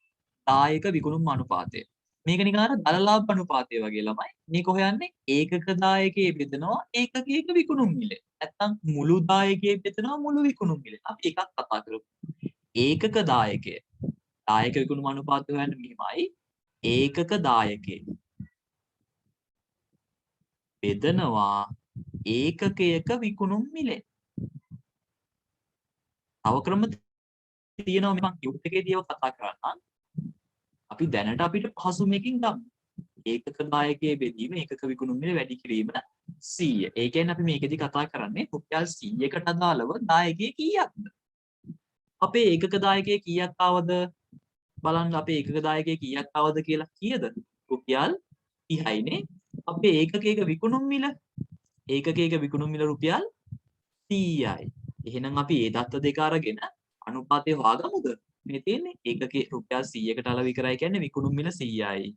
දායක විකුණුම් අනුපාතය. මේක නිකන් අර දලලාභ අනුපාතය වගේ ළමයි. මේක හොයන්නේ ඒකක දායකයේ බෙදනවා ඒකකයක විකුණුම් මිල. නැත්තම් මුළු දායකයේ බෙදනවා මුළු විකුණුම් මිල. අපි එකක් කතා කරමු. ඒකක දායකය. දායක විකුණුම් අනුපාතය හොයන්නේ මෙහිමයි. ඒකක දායකයේ බෙදනවා ඒකකයක විකුණුම් මිලෙන්. තව ක්‍රම තියෙනවා මම කියුත් එකේදී ඒවා කතා කරන්නම්. අපි දැනට අපිට පහසු මේකින් ගමු. ඒකක දායකයේ බෙදීම ඒකක විකුණුම් මිල වැඩි කිරීම 100. ඒ කියන්නේ අපි මේකෙදි කතා කරන්නේ රුපියල් 100කට අදාළව දායකයේ කීයක්ද? අපේ ඒකක දායකයේ කීයක් ආවද? බලන්න අපේ ඒකක දායකයේ කීයක් ආවද කියලා කීයද? රුපියල් 30යිනේ. අපේ ඒකකයක විකුණුම් මිල විකුණුම් මිල රුපියල් 100යි. එහෙනම් අපි මේ දත්ත දෙක අරගෙන අනුපාතය හොයාගමුද? මේ තියෙන්නේ ඒකකේ රුපියල් 100කට අලව විතරයි කියන්නේ විකුණුම් මිල 100යි.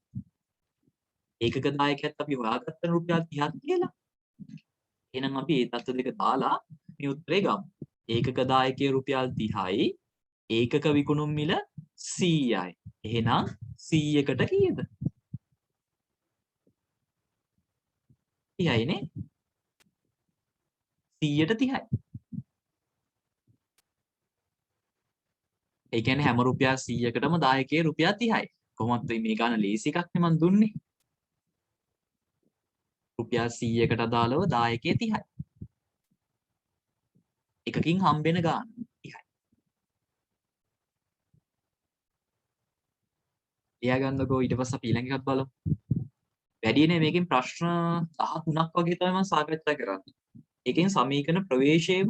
ඒකක දායකයත් අපි හොයාගත්ත රුපියල් 30ක් කියලා. එහෙනම් අපි මේ දත්ත දෙක දාලා මේ උත්තරේ ගමු. ඒකක දායකයේ රුපියල් 30යි. ඒකක විකුණුම් මිල 100යි. එහෙනම් 100කට කීයද? 30යිනේ. 100ට 30යි. ඒ කියන්නේ හැම රුපියල් 100කටම දායකයේ රුපියල් 30යි. කොහොමද මේ ගාන ලේසි එකක් නේ මන් දුන්නේ. රුපියල් 100කට අදාළව දායකයේ 30යි. එකකින් හම්බෙන ගාන 30යි. එයා ගන්නකෝ ඊට පස්සේ අපි ඊළඟ එකක් බලමු. වැඩිනේ මේකෙන් ප්‍රශ්න 13ක් වගේ තමයි මම සාකච්ඡා කරන්නේ. ඒකෙන් සමීකරණ ප්‍රවේශයේම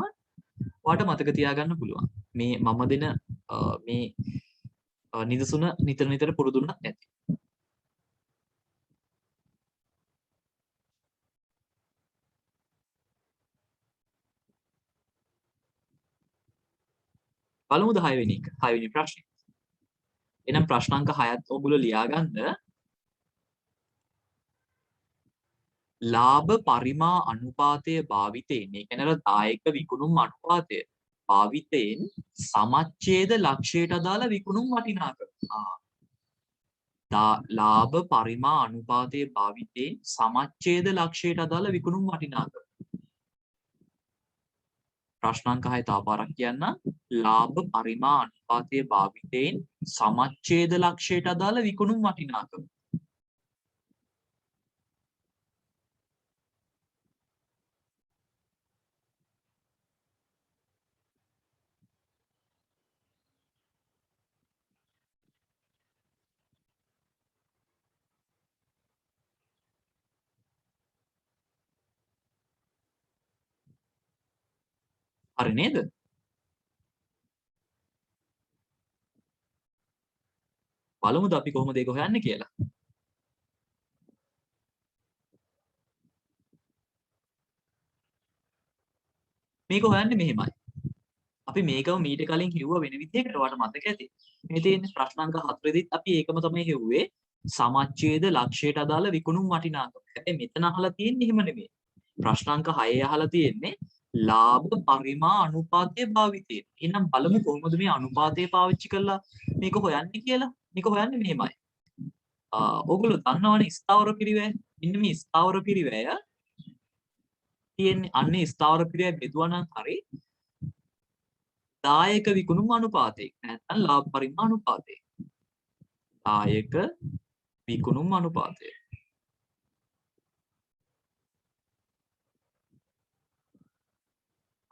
ඔයාලට මතක තියාගන්න පුළුවන්. මේ මම දෙන මේ නිදසුන නිතර පුරුදුන්නත් නැති. බලමුද 6 වෙනි එක. 6 වෙනි ප්‍රශ්නේ. එහෙනම් ප්‍රශ්න අංක 6ත් ඔයගොල්ලෝ ලියාගන්න. ලාභ පරිමා අනුපාතය භාවිතයෙන්, ඒ කියන්නේ දායක විකුණුම් අනුපාතය භාවිතයෙන් සමච්ඡේද ලක්ෂයට අදාළ විකුණුම් වටිනාකම. ලාභ පරිමා අනුපාතය භාවිතයෙන් සමච්ඡේද ලක්ෂයට අදාළ විකුණුම් වටිනාකම. ප්‍රශ්නාංක 6 තව පාරක් කියන්න. ලාභ පරිමා අනුපාතය භාවිතයෙන් සමච්ඡේද ලක්ෂයට අදාළ විකුණුම් වටිනාකම. හරි නේද? බලමුද අපි කොහොමද ඒක හොයන්නේ කියලා. මේක හොයන්නේ මෙහෙමයි. අපි මේකම මීට කලින් කිව්වා වෙන විදිහකට ඔයාලට මතක ඇති. මේ තියෙන ප්‍රශ්නාංක 4 අපි ඒකම තමයි හෙව්වේ. සමච්ඡේද ලක්ෂයට අදාළ විකුණුම් වටිනාකම. හැබැයි මෙතන අහලා තියෙන්නේ එහෙම නෙමෙයි. ප්‍රශ්නාංක 6 අහලා තියෙන්නේ ලාභ පරිමා අනුපාතය භාවිතයෙන්. එහෙනම් බලමු කොහොමද මේ අනුපාතය පාවිච්චි කරලා මේක හොයන්නේ කියලා. මේක හොයන්නේ මෙහෙමයි. ඔයගොල්ලෝ දන්නවනේ ස්ථාවර පිරිවැය. ඉන්න මේ ස්ථාවර පිරිවැය තියෙන්නේ අන්නේ ස්ථාවර පිරිවැය බෙදුවා නම් හරි දායක විකුණුම් අනුපාතය. නැත්නම් ලාභ පරිමා අනුපාතය. දායක විකුණුම් අනුපාතය.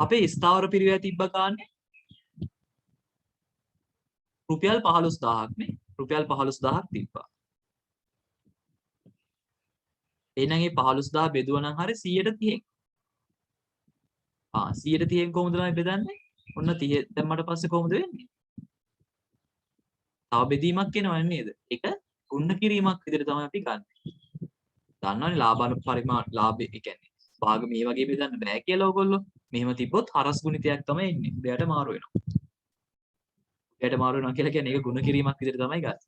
අපේ ස්ථාවර පිරිවැය තිබ්බ ගානේ රුපියල් 15000ක් නේ. රුපියල් 15000ක් තිබ්බා. එහෙනම් මේ 15000 බෙදුවා නම් හරිය 130න්. 130න් කොහොමද ළමයි බෙදන්නේ? ඔන්න 30 දැම්මට පස්සේ කොහොමද වෙන්නේ? තව බෙදීමක් එනවා නේද? ඒක ගුණ කිරීමක් විදිහට තමයි අපි ගන්න. දන්නවනේ ලාභ ඒ කියන්නේ භාග මේ වගේ බෙදන්න බෑ කියලා ඔයගොල්ලෝ. මෙහෙම තිබ්බොත් හරස් ගුණිතයක් තමයි එන්නේ. දෙයට මාරු වෙනවා. දෙයට මාරු වෙනවා කියලා කියන්නේ ඒක ගුණ කිරීමක් විදිහට තමයි ගන්න.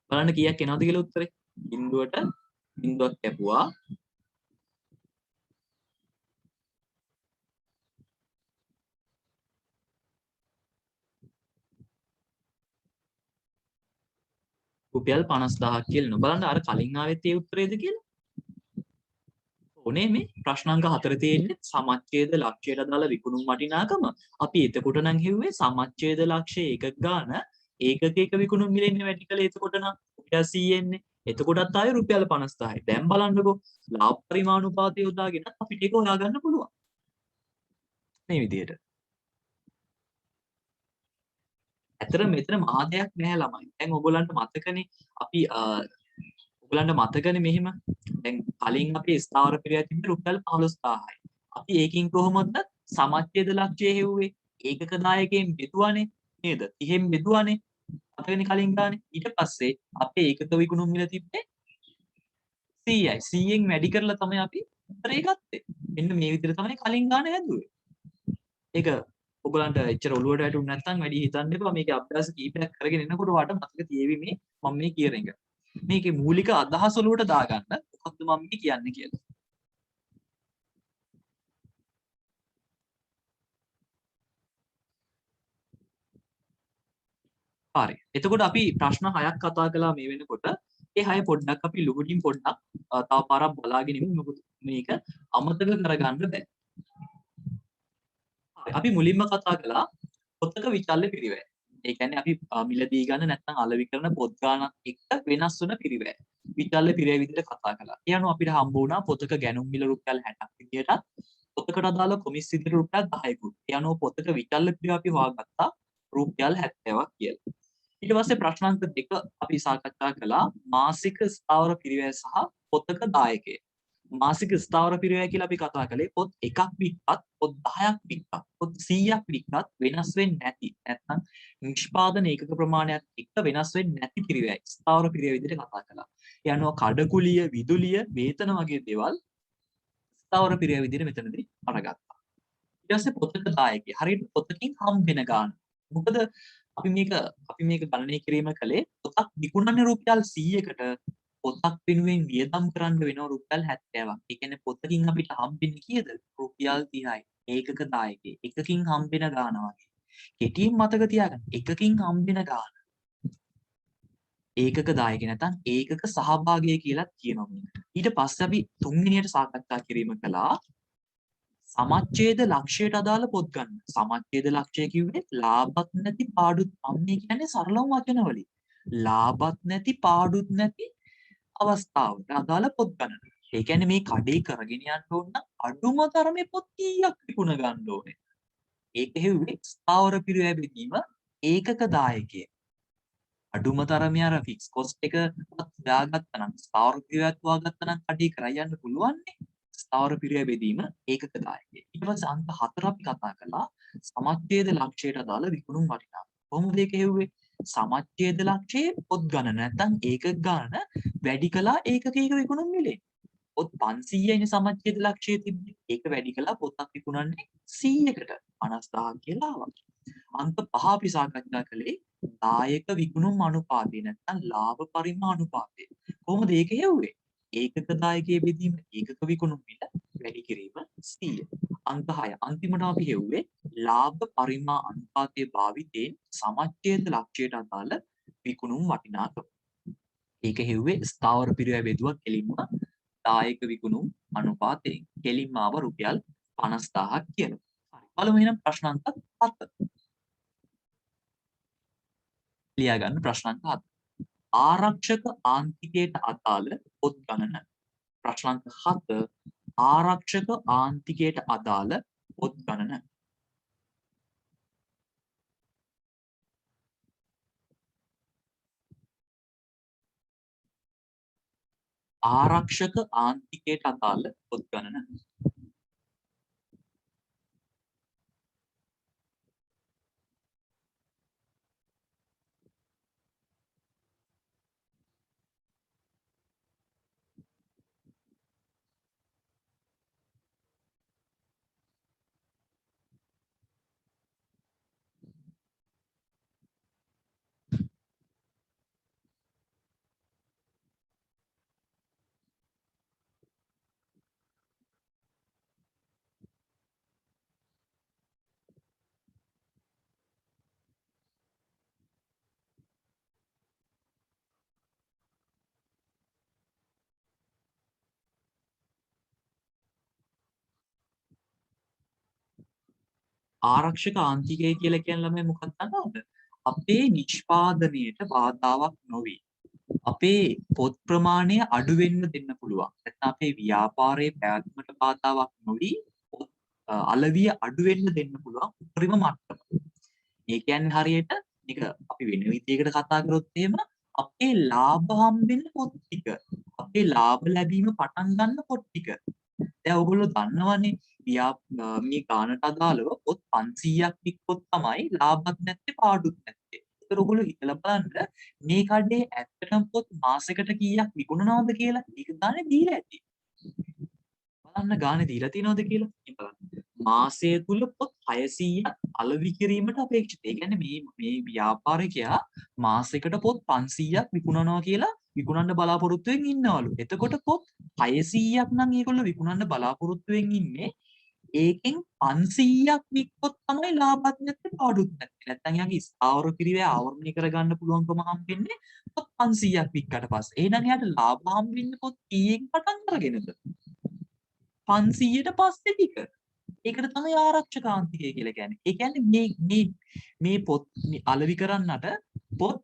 බලන්න කීයක් එනවද කියලා උත්තරේ. බිඳුවට බිඳුවක් කැපුවා. රුපියල් 50000ක් කියලා. බලන්න අර කලින් ආවෙත් ඒ උත්තරේද කියලා. ඕනේ මේ ප්‍රශ්නාංක 4 තියෙන්නේ සමච්ඡේද ලක්ෂයට අදාළ විකුණුම් වටිනාකම. අපි එතකොට නම් හෙව්වේ සමච්ඡේද ලක්ෂය එකක ගාන ඒකක විකුණුම් මිලෙන්නේ වැඩි කළේ එතකොට නම් රුපියල් 100 එන්නේ. එතකොටත් ආයේ රුපියල් 50000යි. දැන් බලන්නකෝ ලාභ පරිමාණුපාතය යොදාගෙන අපිට ඒක හොයාගන්න පුළුවන්. මේ විදිහට. ඇතර මෙතන මහා දෙයක් නැහැ ළමයි. දැන් ඔයගොල්ලන්ට මතකනේ අපි ඔයගොල්ලන්ට මතකනේ මෙහෙම. දැන් කලින් අපි ස්ථාවර පිරිය තිබ්බේ රුපියල් 15000යි. අපි ඒකින් කොහොමද සමච්ඡේද ලක්ෂය හෙව්වේ? ඒකක දායකයෙන් බෙදුවානේ නේද? 30න් බෙදුවානේ. මතකනේ කලින් ගානේ. ඊට පස්සේ අපේ ඒකක විකුණුම් මිල තිබ්බේ 100යි. 100න් වැඩි කරලා තමයි අපි උත්තරේ ගත්තේ. මෙන්න මේ විදිහට තමයි කලින් ගාන හැදුවේ. ඒක ඔයගලන්ට එච්චර ඔලුවට වැටුනේ නැත්නම් වැඩි හිතන්න එපා. මේකේ අභ්‍යාස කීපයක් කරගෙන එනකොට ඔයාලට මතක තියෙවි මම මේ කියන එක. මේකේ මූලික අදහස ඔලුවට දාගන්න. මොකක්ද මම මේ කියන්නේ කියලා. හරි. එතකොට අපි ප්‍රශ්න 6ක් කතා කළා මේ වෙනකොට. ඒ 6 පොඩ්ඩක් අපි ලුහුඩින් පොඩ්ඩක් තව පාරක් බලාගෙන ඉමු. මොකද මේක අමතක කරගන්න බෑ. අපි මුලින්ම කතා කළා පොතක විචල්්‍ය පිරිවැය. ඒ කියන්නේ අපි මිලදී ගන්න නැත්නම් අලෙවි කරන පොත් ගානක් එක්ක වෙනස් වෙන පිරිවැය. විචල්්‍ය පිරිවැය විදිහට කතා කළා. ඒ අනුව අපිට හම්බ වුණා පොතක ගැනුම් මිල රුපියල් 60ක් විදිහට පොතකට අදාළ කොමිස් විදිහට රුපියල් 10කුත්. ඒ අනුව පොතක විචල්්‍ය පිරිවැය අපි හොයාගත්තා රුපියල් 70ක් කියලා. ඊට පස්සේ ප්‍රශ්නාංක 2 අපි සාකච්ඡා කළා මාසික ස්ථාවර පිරිවැය සහ පොතක දායකය. මාසික ස්ථාවර පිරිවැය කියලා අපි කතා කළේ පොත් එකක් වික්කත් පොත් 10ක් වික්කත් පොත් 100ක් වික්කත් වෙනස් වෙන්නේ නැති නැත්නම් නිෂ්පාදන ඒකක ප්‍රමාණයක් එක්ක වෙනස් වෙන්නේ නැති පිරිවැය ස්ථාවර පිරිවැය විදිහට කතා කළා. ඒ අනුව කඩකුලිය, විදුලිය, වේතන වගේ දේවල් ස්ථාවර පිරිවැය විදිහට මෙතනදී අරගත්තා. ඊට පස්සේ පොතක දායකය. හරියට පොතකින් හම්බෙන ගාන. මොකද අපි මේක ගණනය කිරීම කළේ පොතක් විකුණන්නේ රුපියල් 100කට පොතක් වෙනුවෙන් වියදම් කරන්න වෙනවා රුපියල් 70ක්. ඒ කියන්නේ පොතකින් අපිට හම්බෙන්නේ කීයද? රුපියල් 30යි. ඒකක දායකයෙ. එකකින් හම්බෙන ගාන වගේ. කෙටියෙන් මතක තියාගන්න. එකකින් හම්බෙන ගාන. ඒකක දායකයෙ නැත්නම් ඒකක සහභාගී කියලා කියනවා මේක. ඊට පස්සේ අපි තුන්වෙනියට සාකච්ඡා කිරීම කළා සමච්ඡේද ලක්ෂයට අදාළ පොත් ගන්න. සමච්ඡේද ලක්ෂය කිව්වේ ලාභත් නැති පාඩුත් මම මේ කියන්නේ සරලම වචන වලින්. ලාභත් නැති පාඩුත් නැති අවස්ථාවට අදාළ පොත් ගන්න. ඒ කියන්නේ මේ කඩේ කරගෙන යන්න ඕන නම් අඩුම තරමේ පොත් කීයක් විකුණ ගන්න ඕනේ. ඒක හෙව්වේ ස්ථාවර පිරිවැය බෙදීම ඒකක දායකය. අඩුම තරමේ අර ෆික්ස් කොස්ට් එක හොයාගත්තා නම් ස්ථාවර පිරිවැයක් හොයාගත්තා නම් කඩේ කරා යන්න පුළුවන් නේ. ස්ථාවර පිරිවැය බෙදීම ඒකක දායකය. ඊට පස්සේ අංක 4 අපි කතා කළා සමච්ඡේද ලක්ෂයට අදාළ විකුණුම් වටිනාකම. කොහොමද ඒක හෙව්වේ? සමච්ඡේද ලක්ෂයේ පොත් ගණන නැත්නම් ඒකක ගණන වැඩි කළා ඒකකයක විකුණුම් මිලේ. පොත් 500යිනේ සමච්ඡේද ලක්ෂයේ තිබ්බේ. ඒක වැඩි කළා පොතක් විකුණන්නේ 100කට 50000 කියලා ආවා. අංක 5 අපි සාකච්ඡා කළේ දායක විකුණුම් අනුපාතය නැත්නම් ලාභ පරිමාණ අනුපාතය. කොහොමද ඒක හෙව්වේ? ඒකක දායකයේ බෙදීම ඒකක විකුණුම් මිල වැඩි කිරීම 100. අංක 6 අන්තිමට අපි හෙව්වේ ලාභ පරිමාණ අනුපාතයේ භාවිතයෙන් සමච්ඡේද ලක්ෂයට අදාළ විකුණුම් වටිනාකම. ඒක හෙව්වේ ස්ථාවර පිරිවැය බෙදුවා කෙලින්ම දායක විකුණුම් අනුපාතයෙන්. කෙලින්ම ආව රුපියල් 50000ක් කියලා. හරි. බලමු එහෙනම් ප්‍රශ්න අංක 7. ලියා ගන්න ප්‍රශ්න අංක 7. ආරක්ෂක ආන්තිකයට අදාළ පොත් ගණන. ප්‍රශ්න අංක 7 ආරක්ෂක ආන්තිකයට අදාළ පොත් ගණන. ආරක්ෂක ආන්තිකයට අදාළ පොත් ගණන. ආරක්ෂක ආන්තිකය කියලා කියන ළමයි මොකක්ද දන්නවද? අපේ නිෂ්පාදනයට බාධාවක් නොවේ. අපේ පොත් ප්‍රමාණය අඩු වෙන්න දෙන්න පුළුවන්. නැත්නම් අපේ ව්‍යාපාරයේ පැවැත්මට බාධාවක් නොවි පොත් අලවිය අඩු වෙන්න දෙන්න පුළුවන් උපරිම මට්ටම. ඒ කියන්නේ හරියට මේක අපි වෙන විදිහකට කතා කරොත් එහෙම අපේ ලාභ හම්බෙන පොත් ටික අපේ ලාභ ලැබීම පටන් ගන්න පොත් ටික. දැන් ඔයගොල්ලෝ දන්නවනේ මේ ගානට අදාළව පොත් 500ක් වික්කොත් තමයි ලාභත් නැත්තේ පාඩුත් නැත්තේ. ඒතර ඔයගොල්ලෝ හිතලා බලන්න මේ කඩේ ඇත්තටම පොත් මාසෙකට කීයක් විකුණනවද කියලා. ඒක ගානේ දීලා ඇති. බලන්න ගානේ දීලා තියෙනවද කියලා. බලන්න. මාසය තුල පොත් 600ක් අලෙවි කිරීමට අපේක්ෂිතයි. ඒ කියන්නේ මේ ව්‍යාපාරිකයා මාසෙකට පොත් 500ක් විකුණනවා කියලා විකුණන්න බලාපොරොත්තුෙන් ඉන්නවලු. එතකොට පොත් 600ක් නම් ඒගොල්ලෝ විකුණන්න බලාපොරොත්තුෙන් ඉන්නේ. ඒකෙන් 500ක් වික්කොත් තමයි ලාභත් නැත්තේ පාඩුත් නැත්තේ. නැත්තම් යාගේ ස්ථාවර පිරිවැය ආවරණය කරගන්න පුළුවන්කම හම්බෙන්නේ පොත් 500ක් වික්කට පස්සේ. එහෙනම් යාට ලාභ හම්බෙන්නේ පොත් කීයෙන් පටන් අරගෙනද? 500ට පස්සේ ටික. ඒකට තමයි ආරක්ෂකාන්තිකය කියලා කියන්නේ. ඒ කියන්නේ මේ පොත් අලෙවි කරන්නට පොත්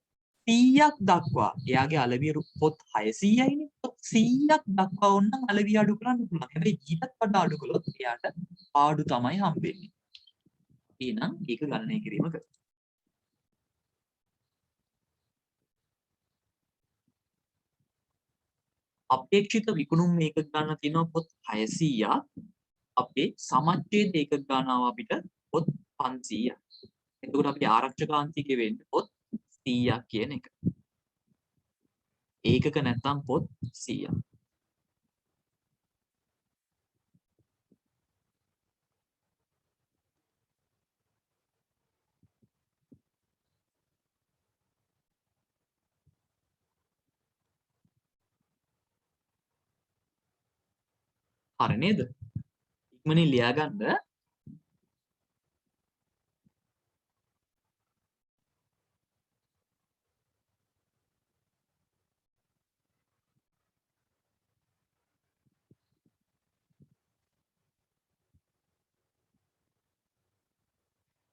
100ක් දක්වා එයාගේ අලෙවිය පොත් 600යිනේ. පොත් 100ක් දක්වා ඕනනම් අලෙවිය අඩු කරන්න පුළුවන්. හැබැයි ඊටත් වඩා අඩු කළොත් එයාට පාඩු තමයි හම්බෙන්නේ. එහෙනම් ඒක ගණනය කිරීම කරමු. අපේක්ෂිත විකුණුම් මේක ගන්න තියෙනවා පොත් 600ක්. අපේ සමච්ඡේද ඒකක ගණනාව අපිට පොත් 500ක්. එතකොට අපි ආරක්ෂකාන්තිකය වෙන්නේ පොත් 100ක් කියන එක. ඒකක නැත්තම් පොත් 100ක්. හරි නේද? ඉක්මනින් ලියා ගන්න.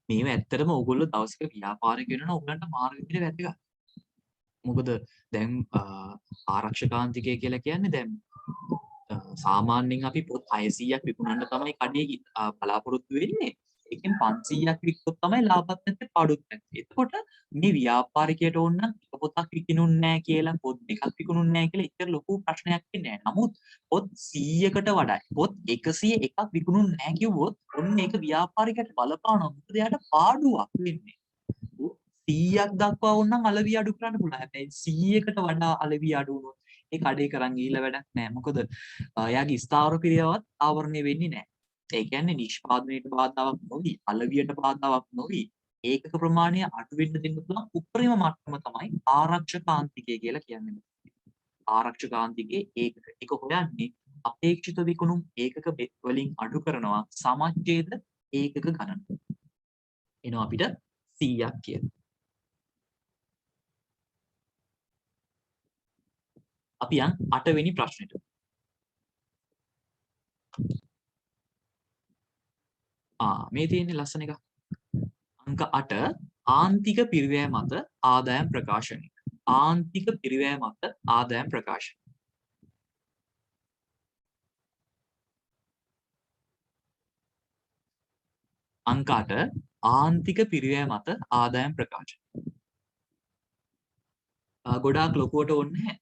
මේව ඇත්තටම ඕගොල්ලෝ දවසක ව්‍යාපාරයක් කරනවා ඕගලන්ට මාර්ග විදිහට වැදගත්. මොකද දැන් ආරක්ෂකාන්තිකය කියලා කියන්නේ දැන් සාමාන්‍යයෙන් අපි පොත් 600ක් විකුණන්න තමයි කඩේ බලාපොරොත්තු වෙන්නේ. ඒකෙන් 500ක් විකුණොත් තමයි ලාභත් නැත්තේ පාඩුත් නැත්තේ. එතකොට මේ ව්‍යාපාරිකයට ඕන නම් එක පොතක් විකිණුන්නේ නැහැ කියලා පොත් දෙකක් විකුණුන්නේ නැහැ කියලා ඉතින් ලොකු ප්‍රශ්නයක් වෙන්නේ නැහැ. නමුත් පොත් 100කට වඩා පොත් 101ක් විකුණුන්නේ නැහැ කිව්වොත් ඔන්න ඒක ව්‍යාපාරිකයට බලපානවා. මොකද එයාට පාඩුවක් වෙන්නේ. 100ක් දක්වා වුණනම් අලෙවි අඩු කරන්න පුළුවන්. හැබැයි 100කට වඩා අලෙවි අඩු වුණොත් ඒ කඩේ කරන් ගිහිල්ලා වැඩක් නැහැ. මොකද එයාගේ ස්ථාවර පිරියවත් ආවරණය වෙන්නේ නැහැ. ඒ කියන්නේ නිෂ්පාදනයට බාධාවක් නොවි, අලෙවියට බාධාවක් නොවි ඒකක ප්‍රමාණය අඩු වෙන්න දෙන්න පුළුවන් උපරිම මට්ටම තමයි ආරක්ෂකාන්තිකය කියලා කියන්නේ. ආරක්ෂකාන්තිකයේ ඒක හොයන්නේ අපේක්ෂිත විකුණුම් ඒකක වලින් අඩු කරනවා සමච්ඡේද ඒකක ගණන. එනවා අපිට 100ක් කියලා. අපි යන් 8 වෙනි ප්‍රශ්නෙට. මේ තියෙන්නේ ලස්සන එක. අංක 8 ආන්තික පිරිවැය මත ආදායම් ප්‍රකාශනය. ආන්තික පිරිවැය මත ආදායම් ප්‍රකාශනය. අංක 8 ආන්තික පිරිවැය මත ආදායම් ප්‍රකාශනය. ගොඩාක් ලොකුවට ඕනේ නැහැ.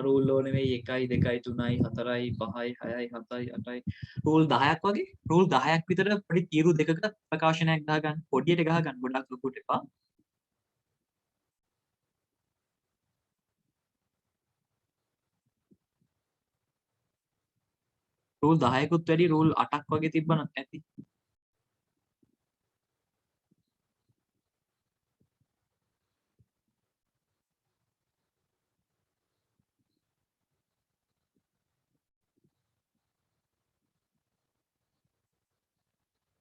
රූල් ඕනේ වෙයි 1 2 3 4 5 6 7 8යි රූල් 10ක් වගේ රූල් 10ක් විතර පොඩි තීරු දෙකක ප්‍රකාශනයක් දාගන්න පොඩියට ගහගන්න ගොඩක් ලොකුට එපා. රූල් 10කුත් වැඩි රූල් 8ක් වගේ තිබ්බනම් ඇති.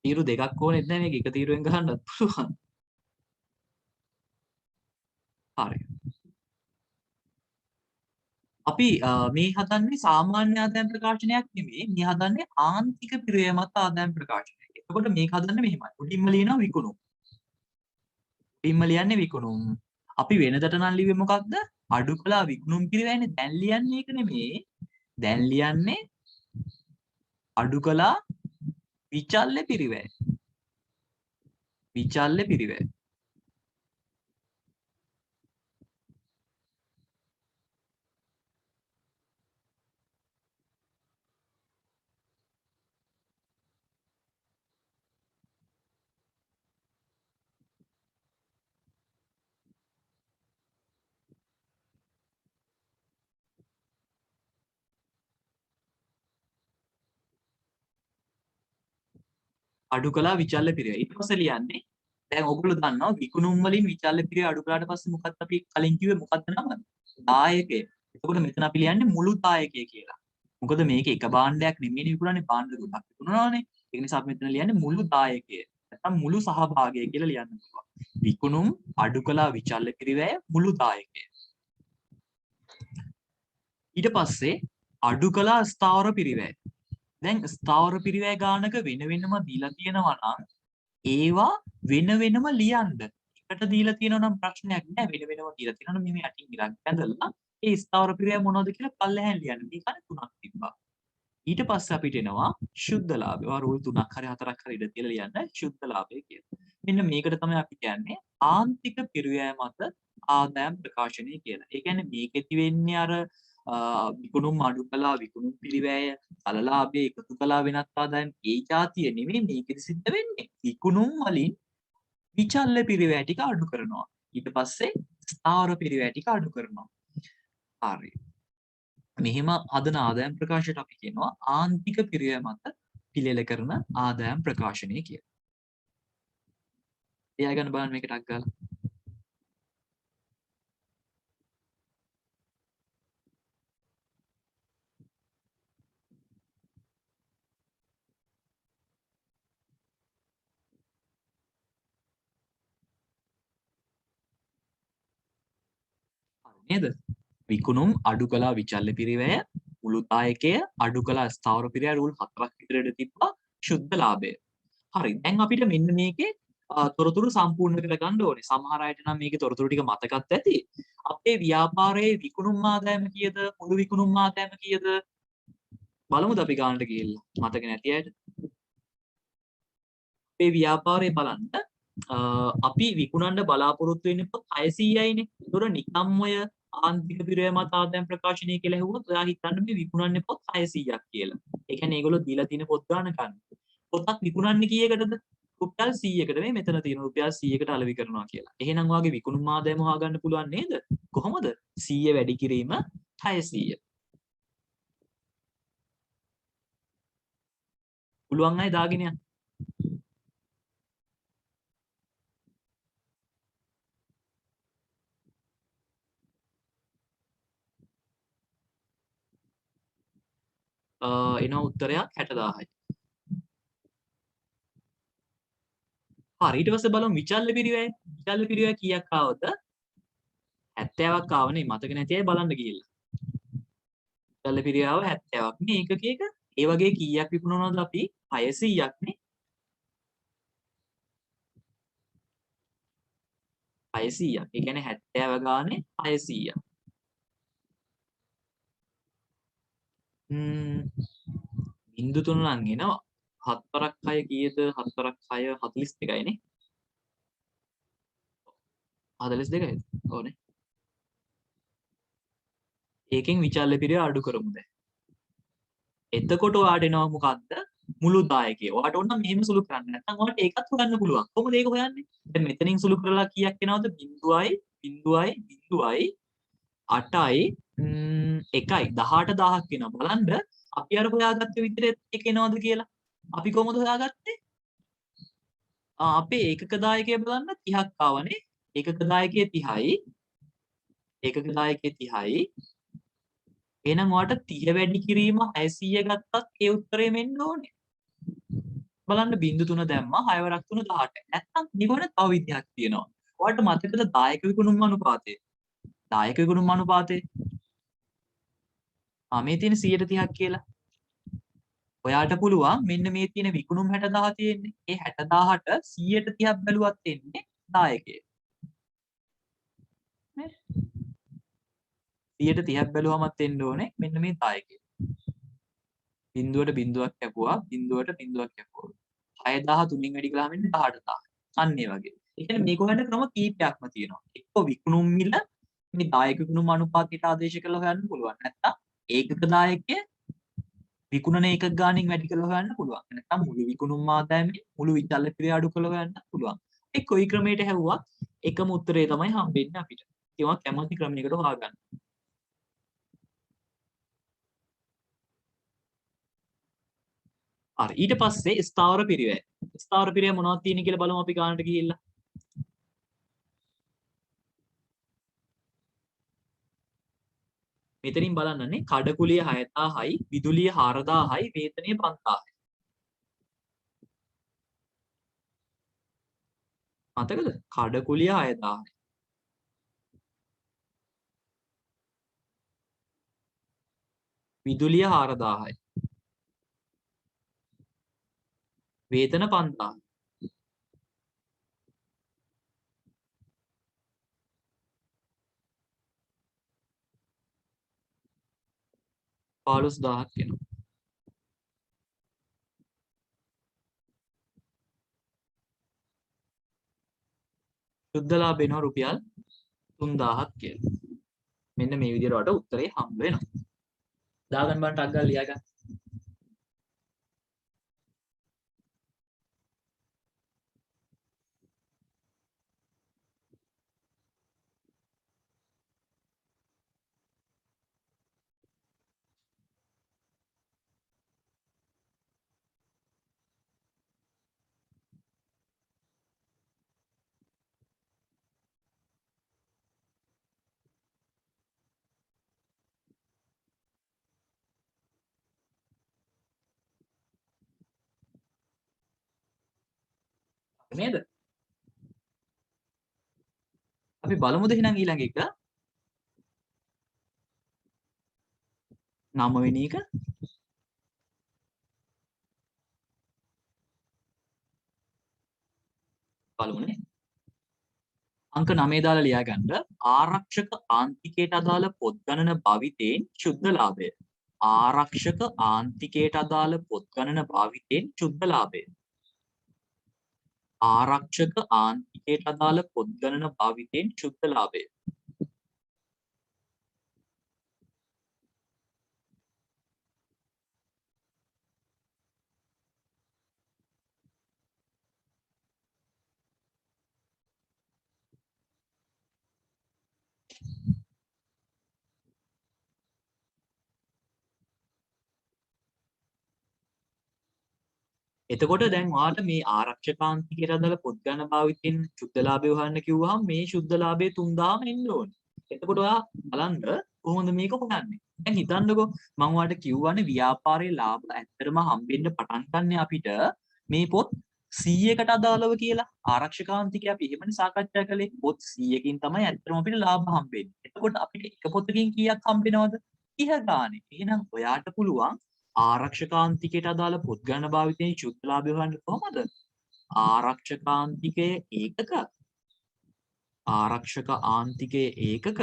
තීරු දෙකක් ඕනෙත් නැහැ මේක එක තීරුවෙන් ගහන්නත් පුළුවන්. හරි. අපි මේ හදන්නේ සාමාන්‍ය ආදායම් ප්‍රකාශනයක් නෙමෙයි. මේ හදන්නේ ආන්තික පිරිවැය මත ආදායම් ප්‍රකාශනයක්. එතකොට මේක හදන්නේ මෙහෙමයි. උඩින්ම ලියනවා විකුණුම්. උඩින්ම ලියන්නේ විකුණුම්. අපි වෙනදට නම් ලිව්වේ මොකක්ද? අඩු කළා විකුණුම් පිරිවැයනේ. දැන් ලියන්නේ ඒක නෙමෙයි. දැන් ලියන්නේ අඩු කළා විචල්්‍ය පිරිවැය. විචල්්‍ය පිරිවැය. අඩු කළා විචල්්‍ය පිරිවැය. ඊට පස්සේ ලියන්නේ දැන් ඔයගොල්ලෝ දන්නවා විකුණුම් වලින් විචල්්‍ය පිරිවැය අඩු කළාට පස්සේ මොකක්ද අපි කලින් කිව්වේ මොකක්ද නම? දායකය. එතකොට මෙතන අපි ලියන්නේ මුළු දායකය කියලා. මොකද මේක එක භාණ්ඩයක් නෙමෙයි විකුණන්නේ භාණ්ඩ තුනක් විකුණනවානේ. ඒක නිසා අපි මෙතන ලියන්නේ මුළු දායකය. නැත්නම් මුළු සහභාගය කියලා ලියන්න පුළුවන්. විකුණුම් අඩු කළා විචල්්‍ය පිරිවැය මුළු දායකය. ඊට පස්සේ අඩු කළා ස්ථාවර පිරිවැය. දැන් ස්ථාවර පිරිවැය ගානක වෙන වෙනම දීලා තියෙනවා නම් ඒවා වෙන වෙනම ලියන්න. එකට දීලා තියෙනවා නම් ප්‍රශ්නයක් නෑ. වෙන වෙනම දීලා තියෙනවා නම් මේ යටින් ඉරක් ඇඳලා ඒ ස්ථාවර පිරිවැය මොනවද කියලා පල්ලෙහැන් ලියන්න. මේ කන තුනක් තිබ්බා. ඊට පස්සේ අපිට එනවා ශුද්ධ ලාභය. ඔයා රූල් 3ක් හරි 4ක් හරි ඉඳ තියලා ලියන්න ශුද්ධ ලාභය කියලා. මෙන්න මේකට තමයි අපි කියන්නේ ආන්තික පිරිවැය මත ආදායම් ප්‍රකාශනය කියලා. ඒ කියන්නේ මේකෙති වෙන්නේ අර විකුණුම් අඩු කළා, විකුණුම් පිරිවැය, සලලාභය එකතු කළා වෙනත් ආදායම් ඒ જાතිය නෙමෙයි මේකෙදි සිද්ධ වෙන්නේ. විකුණුම් වලින් විචල්්‍ය පිරිවැය ටික අඩු කරනවා. ඊට පස්සේ ස්ථාවර පිරිවැය ටික අඩු කරනවා. හරි. මෙහෙම හදන ආදායම් ප්‍රකාශයට අපි කියනවා ආන්තික පිරිවැය මත පිළියෙල කරන ආදායම් ප්‍රකාශනය කියලා. එයා ගන්න බලන්න මේක ටක් ගාලා. හරි නේද? විකුණුම් අඩු කළා විචල්්‍ය පිරිවැය, මුළු දායකය අඩු කළා ස්ථාවර පිරිවැය රූල් 4ක් විතරට තිබ්බා ශුද්ධ ලාභය. හරි. දැන් අපිට මෙන්න මේකේ තොරතුරු සම්පූර්ණ කරගන්න ඕනේ. සමහර අයට නම් මේකේ තොරතුරු ටික මතකත් ඇති. අපේ ව්‍යාපාරයේ විකුණුම් ආදායම කීයද? මුළු විකුණුම් ආදායම කීයද? බලමුද අපි ගානට ගිහිල්ලා. මතක නැති අයට. අපේ ව්‍යාපාරය බලන්න අපි විකුණන්න බලාපොරොත්තු වෙන්නේ පොත් 600යිනේ. ඒතොර නිකම් ඔය ආන්තික පිරිවැය මත ආදායම් ප්‍රකාශනය කියලා හෙව්වොත් ඔයා හිතන්න මේ විකුණන්නේ පොත් 600ක් කියලා. ඒ කියන්නේ ඒගොල්ලෝ දීලා තියෙන පොත් ගාන ගන්න. පොතක් විකුණන්නේ කීයකටද? රුපියල් 100කට මේ මෙතන තියෙන රුපියල් 100කට අලෙවි කරනවා කියලා. එහෙනම් ඔයාගේ විකුණුම් ආදායම හොයාගන්න පුළුවන් නේද? කොහොමද? 100 වැඩි කිරීම 600. පුළුවන් අය දාගෙන යන්න. එනවා උත්තරයක් 60000යි. හරි ඊට පස්සේ බලමු විචල්්‍ය පිරිවැය. විචල්්‍ය පිරිවැය කීයක් ආවද? 70ක් ආවනේ. මතක නැති අය බලන්න ගිහිල්ලා. විචල්්‍ය පිරිවැයව 70ක් නේ ඒකකයක. ඒ වගේ කීයක් විකුණනවද අපි? 600ක් නේ. 600ක්. ඒ කියන්නේ 70 ගානේ 600ක්. බිංදු 3 නම් එනවා. 4ක් 6 කීයද? 4ක් 6 42යි නේ. 42යි. ඕනේ. ඒකෙන් විචල්්‍ය පිරිවැය අඩු කරමු දැන්. එතකොට ඔයාට එනවා මොකද්ද? මුළු දායකය. ඔයාට ඕන නම් මෙහෙම සුළු කරන්න. නැත්නම් ඔයාට ඒකත් හොයන්න පුළුවන්. කොහොමද ඒක හොයන්නේ? දැන් මෙතනින් සුළු කරලා කීයක් එනවද? 0යි 0යි 0යි 8යි 1යි 18000ක් එනවා. බලන්න අපි අර හොයාගත්ත විදිහට ඒක එනවද කියලා. අපි කොහොමද හොයාගත්තේ? අපේ ඒකක දායකය බලන්න 30ක් ආවනේ. ඒකක දායකය 30යි. ඒකක දායකය 30යි. එහෙනම් ඔයාට 30 වැඩි කිරීම 600 ගත්තත් ඒ උත්තරේ මෙන්න ඕනේ. බලන්න බිංදු 3 දැම්මා 6 වරක් 3 18. නැත්තම් මේකට තව විදිහක් තියෙනවා. ඔයාලට මතකද දායක විකුණුම් අනුපාතය? දායක විකුණුම් අනුපාතය. මේ තියෙන 130ක් කියලා. ඔයාට පුළුවන් මෙන්න මේ තියෙන විකුණුම් 60000 තියෙන්නේ. ඒ 60000ට 130ක් බැලුවත් එන්නේ දායකය. නේ? 130ක් බැලුවමත් එන්න ඕනේ මෙන්න මේ දායකය. බිංදුවට බිංදුවක් කැපුවා බිංදුවට බිංදුවක් කැපුවා 6000 තුنين වැඩි කළාම එන්නේ 18000. අන්න ඒ වගේ. ඒ කියන්නේ මේක හොයන්න ක්‍රම කීපයක්ම තියෙනවා. එක්ක විකුණුම් මිල මේ දායක විකුණුම් අනුපාතයට ආදේශ කරලා හොයන්න පුළුවන්. නැත්නම් ඒකක දායකයේ විකුණන එකක ගාණින් වැඩි කරලා හොයන්න පුළුවන්. නැත්නම් මුළු විකුණුම් ආදායමේ මුළු විචල්්‍ය පිරිය අඩු කරලා හොයන්න පුළුවන්. ඒ කොයි ක්‍රමයකට හැවුවා එකම උත්තරේ තමයි හම්බෙන්නේ අපිට. ඒවා කැමති ක්‍රමයකට හොයාගන්න. හරි ඊට පස්සේ ස්ථාවර පිරිවැය. ස්ථාවර පිරිවැය මොනවද තියෙන්නේ කියලා බලමු අපි ගානට ගිහිල්ලා. මෙතනින් බලන්නනේ කඩකුලිය 6000යි, විදුලිය 4000යි, වේතනය 5000යි. මතකද? කඩකුලිය 6000යි. විදුලිය 4000යි. වේතන 5000යි. $15000ක් එනවා. සුද්ධ ලාභ වෙනවා රුපියල් 3000ක් කියලා. මෙන්න මේ විදිහට ඔයාලට උත්තරේ හම්බ වෙනවා. දාගන්න බලන්න ටක් ගාලා ලියා ගන්න. නේද? අපි බලමුද එහෙනම් ඊළඟ එක 9 වෙනි එක. බලමුනේ. අංක 9 දාලා ලියා ගන්න. ආරක්ෂක ආන්තිකයට අදාළ පොත් ගණන භාවිතයෙන් ශුද්ධ ලාභය. ආරක්ෂක ආන්තිකයට අදාළ පොත් ගණන භාවිතයෙන් ශුද්ධ ලාභය. ආරක්ෂක ආන්තිකයට අදාළ පොත් ගණන භාවිතයෙන් ශුද්ධ ලාභය. එතකොට දැන් ඔයාලට මේ ආරක්ෂකාන්තිකයට අදාළ පොත් ගණන භාවිතයෙන් ශුද්ධ ලාභය හොයන්න කිව්වහම මේ ශුද්ධ ලාභය 3000ම එන්න ඕනේ. එතකොට ඔයා බලන්න කොහොමද මේක හොයන්නේ? දැන් හිතන්නකෝ මම ඔයාලට කිව්වනේ ව්‍යාපාරයේ ලාභ ඇත්තටම හම්බෙන්න පටන් ගන්න අපිට මේ පොත් 100කට අදාළව කියලා. ආරක්ෂකාන්තිකය අපි එහෙමනේ සාකච්ඡා කළේ. පොත් 100කින් තමයි ඇත්තටම අපිට ලාභ හම්බෙන්නේ. එතකොට අපිට එක පොතකින් කීයක් හම්බෙනවද? 30 ගානේ. එහෙනම් ඔයාට පුළුවන් ආරක්ෂකාන්තිකයට අදාළ පොත් ගණන භාවිතයෙන් ශුද්ධ ලාභය හොයන්න කොහොමද? ආරක්ෂකාන්තිකයේ ඒකක ආරක්ෂක ආන්තිකයේ ඒකක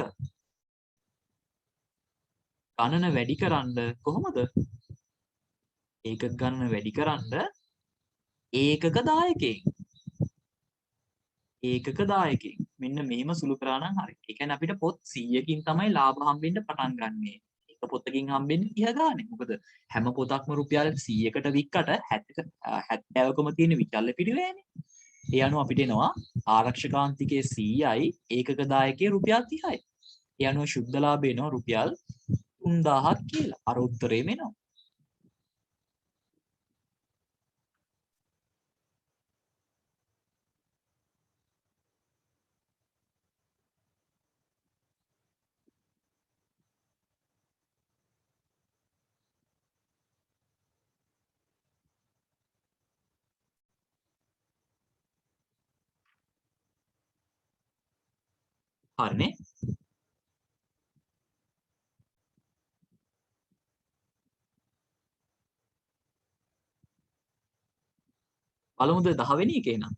ගණන වැඩි කරන්න කොහොමද? ඒකක ගණන වැඩි කරන්න ඒකක දායකයෙන්. ඒකක දායකයෙන්. මෙන්න මෙහෙම සුළු කරා නම් හරි. ඒ කියන්නේ අපිට පොත් 100කින් තමයි ලාභ හම්බෙන්න පටන් ගන්නෙ. එක පොතකින් හම්බෙන්නේ 30 ගානේ. මොකද හැම පොතක්ම රුපියල් 100කට වික්කට 70කම තියෙන විචල්්‍ය පිරිවැයනේ. ඒ අනුව අපිට එනවා ආරක්ෂකාන්තිකයේ 100යි ඒකක දායකයේ රුපියල් 30යි. ඒ අනුව ශුද්ධ ලාභය එනවා රුපියල් 3000ක් කියලා. අර උත්තරේම එනවා. හරිනේ. බලමුද 10 වෙනි එකේ නම්.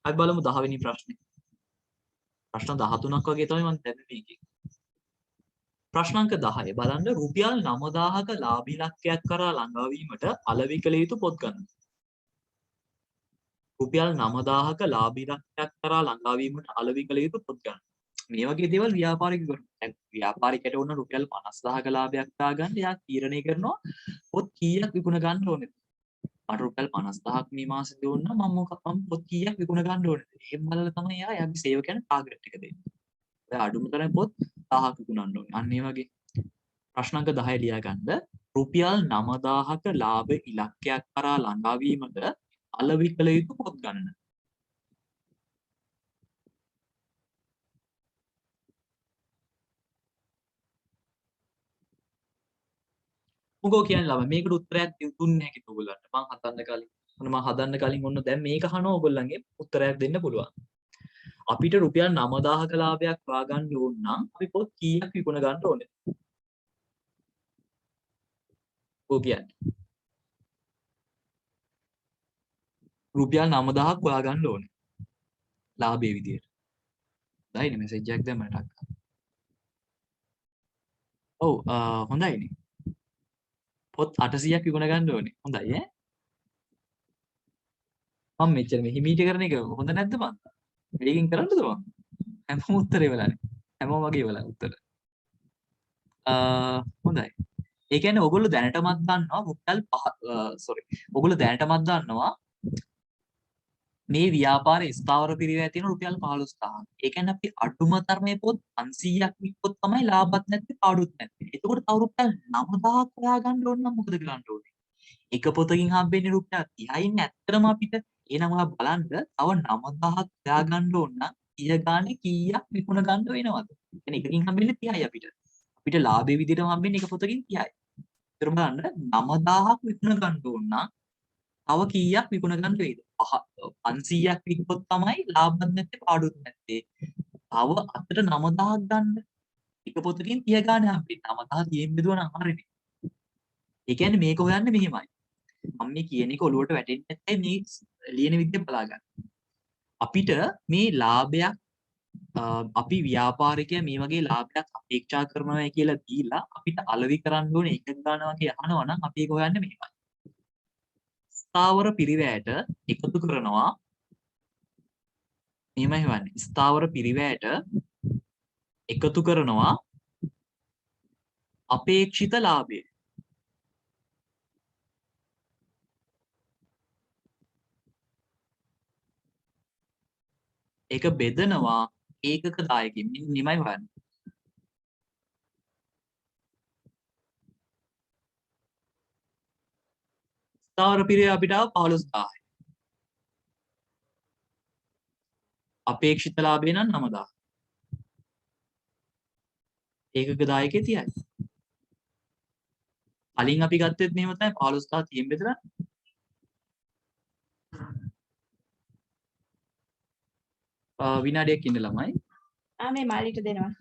අපි බලමු 10 වෙනි ප්‍රශ්නේ. ප්‍රශ්න 13ක් වගේ තමයි මම දැම්මේ මේකේ. ප්‍රශ්න අංක 10 බලන්න රුපියල් 9000ක ලාභ ඉලක්කයක් කරා ළඟා වීමට අලෙවි කළ යුතු පොත් ගණන. රුපියල් 9000ක ලාභ ඉලක්කයක් කරා ළඟා වීමට අලෙවි කළ යුතු පොත් ගණන. මේ වගේ දේවල් ව්‍යාපාරික කරනවා. දැන් ව්‍යාපාරිකයට ඕන රුපියල් 50000ක ලාභයක් තා ගන්න එයා තීරණය කරනවා පොත් කීයක් විකුණ ගන්න ඕනේද? මට රුපියල් 50000ක් මේ මාසෙ දුන්න මම පොත් කීයක් විකුණ ගන්න ඕනේද? එහෙම බලලා තමයි එයා එයාගේ සේවකයන්ට ටාගට් එක දෙන්නේ. ඔය අඩුම තරමේ පොත් 1000ක් විකුණන්න ඕනේ. අන්න ඒ වගේ. ප්‍රශ්න අංක 10 ලියා ගන්න. රුපියල් 9000ක ලාභ ඉලක්කයක් කරා ළඟා වීමට අලෙවි කළ යුතු පොත් ගණන. මොකෝ කියන්නේ ළමයි මේකට උත්තරයක් දුන්නේ නැහැ කිව්ව ඔයගොල්ලන්ට. මම හදන්න කලින්. මම හදන්න කලින් ඔන්න දැන් මේක අහනවා ඔයගොල්ලන්ගේ උත්තරයක් දෙන්න පුළුවන්. අපිට රුපියල් 9000ක ලාභයක් හොයාගන්න ඕන නම් අපි පොත් කීයක් විකුණ ගන්න ඕනේ? මොකෝ කියන්නේ? රුපියල් 9000ක් හොයාගන්න ඕනේ. ලාභයේ විදියට. හොඳයිනේ මෙසේජ් එකක් දැම්ම ටක්. ඔව් හොඳයිනේ. පොත් 800ක් විකුණ ගන්න ඕනේ. හොඳයි ඈ. මම මෙච්චර මේ හිමීට කරන එක හොඳ නැද්ද මන්ද? වේගෙන් කරන්නද මම? හැමෝම උත්තරේ වෙලානේ. හැමෝම වගේ වෙලා උත්තර. හොඳයි. ඒ කියන්නේ ඔයගොල්ලෝ දැනටමත් දන්නවා රුපියල් 5 සෝරි. ඔයගොල්ලෝ දැනටමත් දන්නවා මේ ව්‍යාපාරයේ ස්ථාවර පිරිවැය තියෙන රුපියල් 15000. ඒ කියන්නේ අපි අඩුම තරමේ පොත් 500ක් වික්කොත් තමයි ලාභත් නැත්තේ පාඩුත් නැත්තේ. එතකොට තව රුපියල් 9000ක් හොයාගන්න ඕන නම් මොකද කරන්න ඕනේ? එක පොතකින් හම්බෙන්නේ රුපියල් 30යි නේ ඇත්තටම අපිට. එහෙනම් ඔයා බලන්න තව 9000ක් හොයාගන්න ඕන නම් ඊය ගානේ කීයක් විකුණ ගන්න වෙනවද? يعني එකකින් හම්බෙන්නේ 30යි අපිට. අපිට ලාභේ විදිහට හම්බෙන්නේ එක පොතකින් 30යි. ඒතර බලන්න 9000ක් විකුණ ගන්න ඕන නම් තව කීයක් විකුණ ගන්න වේද? 500ක් විකුණොත් තමයි ලාභත් නැත්තේ පාඩුත් නැත්තේ. තව අතට 9000ක් ගන්න. එක පොතකින් 30 ගානේ හම්බෙන්නේ 9000 30 බෙදුවා නම් හරිනේ. ඒ කියන්නේ මේක හොයන්නේ මෙහෙමයි. මම මේ කියන එක ඔලුවට වැටෙන්නේ නැත්නම් මේ ලියන විදිය බලා ගන්න. අපිට මේ ලාභයක් අපි ව්‍යාපාරිකය මේ වගේ ලාභයක් අපේක්ෂා කරනවා කියලා දීලා අපිට අලෙවි කරන්න ඕනේ එකක් ගන්න වගේ අහනවා නම් අපි ඒක හොයන්නේ මෙහෙමයි. ස්ථාවර පිරිවැයට එකතු කරනවා මෙහෙමයි හොයන්නේ. ස්ථාවර පිරිවැයට එකතු කරනවා අපේක්ෂිත ලාභය. ඒක බෙදනවා ඒකක දායකයෙන්. මෙහෙමයි හොයන්නේ. ස්ථාවර පිරිවැය අපිට ආව 15000යි. අපේක්ෂිත ලාභය නම් 9000. ඒකක දායකයේ 30යි. කලින් අපි ගත්තෙත් මෙහෙම තමයි 15000 30න් බෙදලා විනාඩියක් ඉන්න ළමයි.
මේ මාළිට දෙනවා.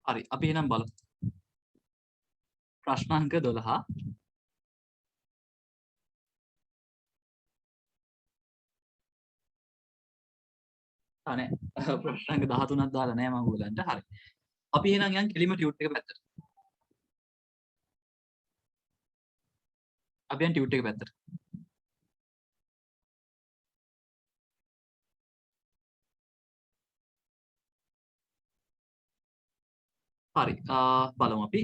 හරි අපි එහෙනම් බලමු. ප්‍රශ්න අංක 12. අනේ ප්‍රශ්න අංක 13ක් දාලා නැහැ මම ඔයගලන්ට. හරි. අපි එහෙනම් යන් කෙලිම ටියුට් එක පැත්තට. අපි යන් ටියුට් එක පැත්තට. හරි. බලමු අපි.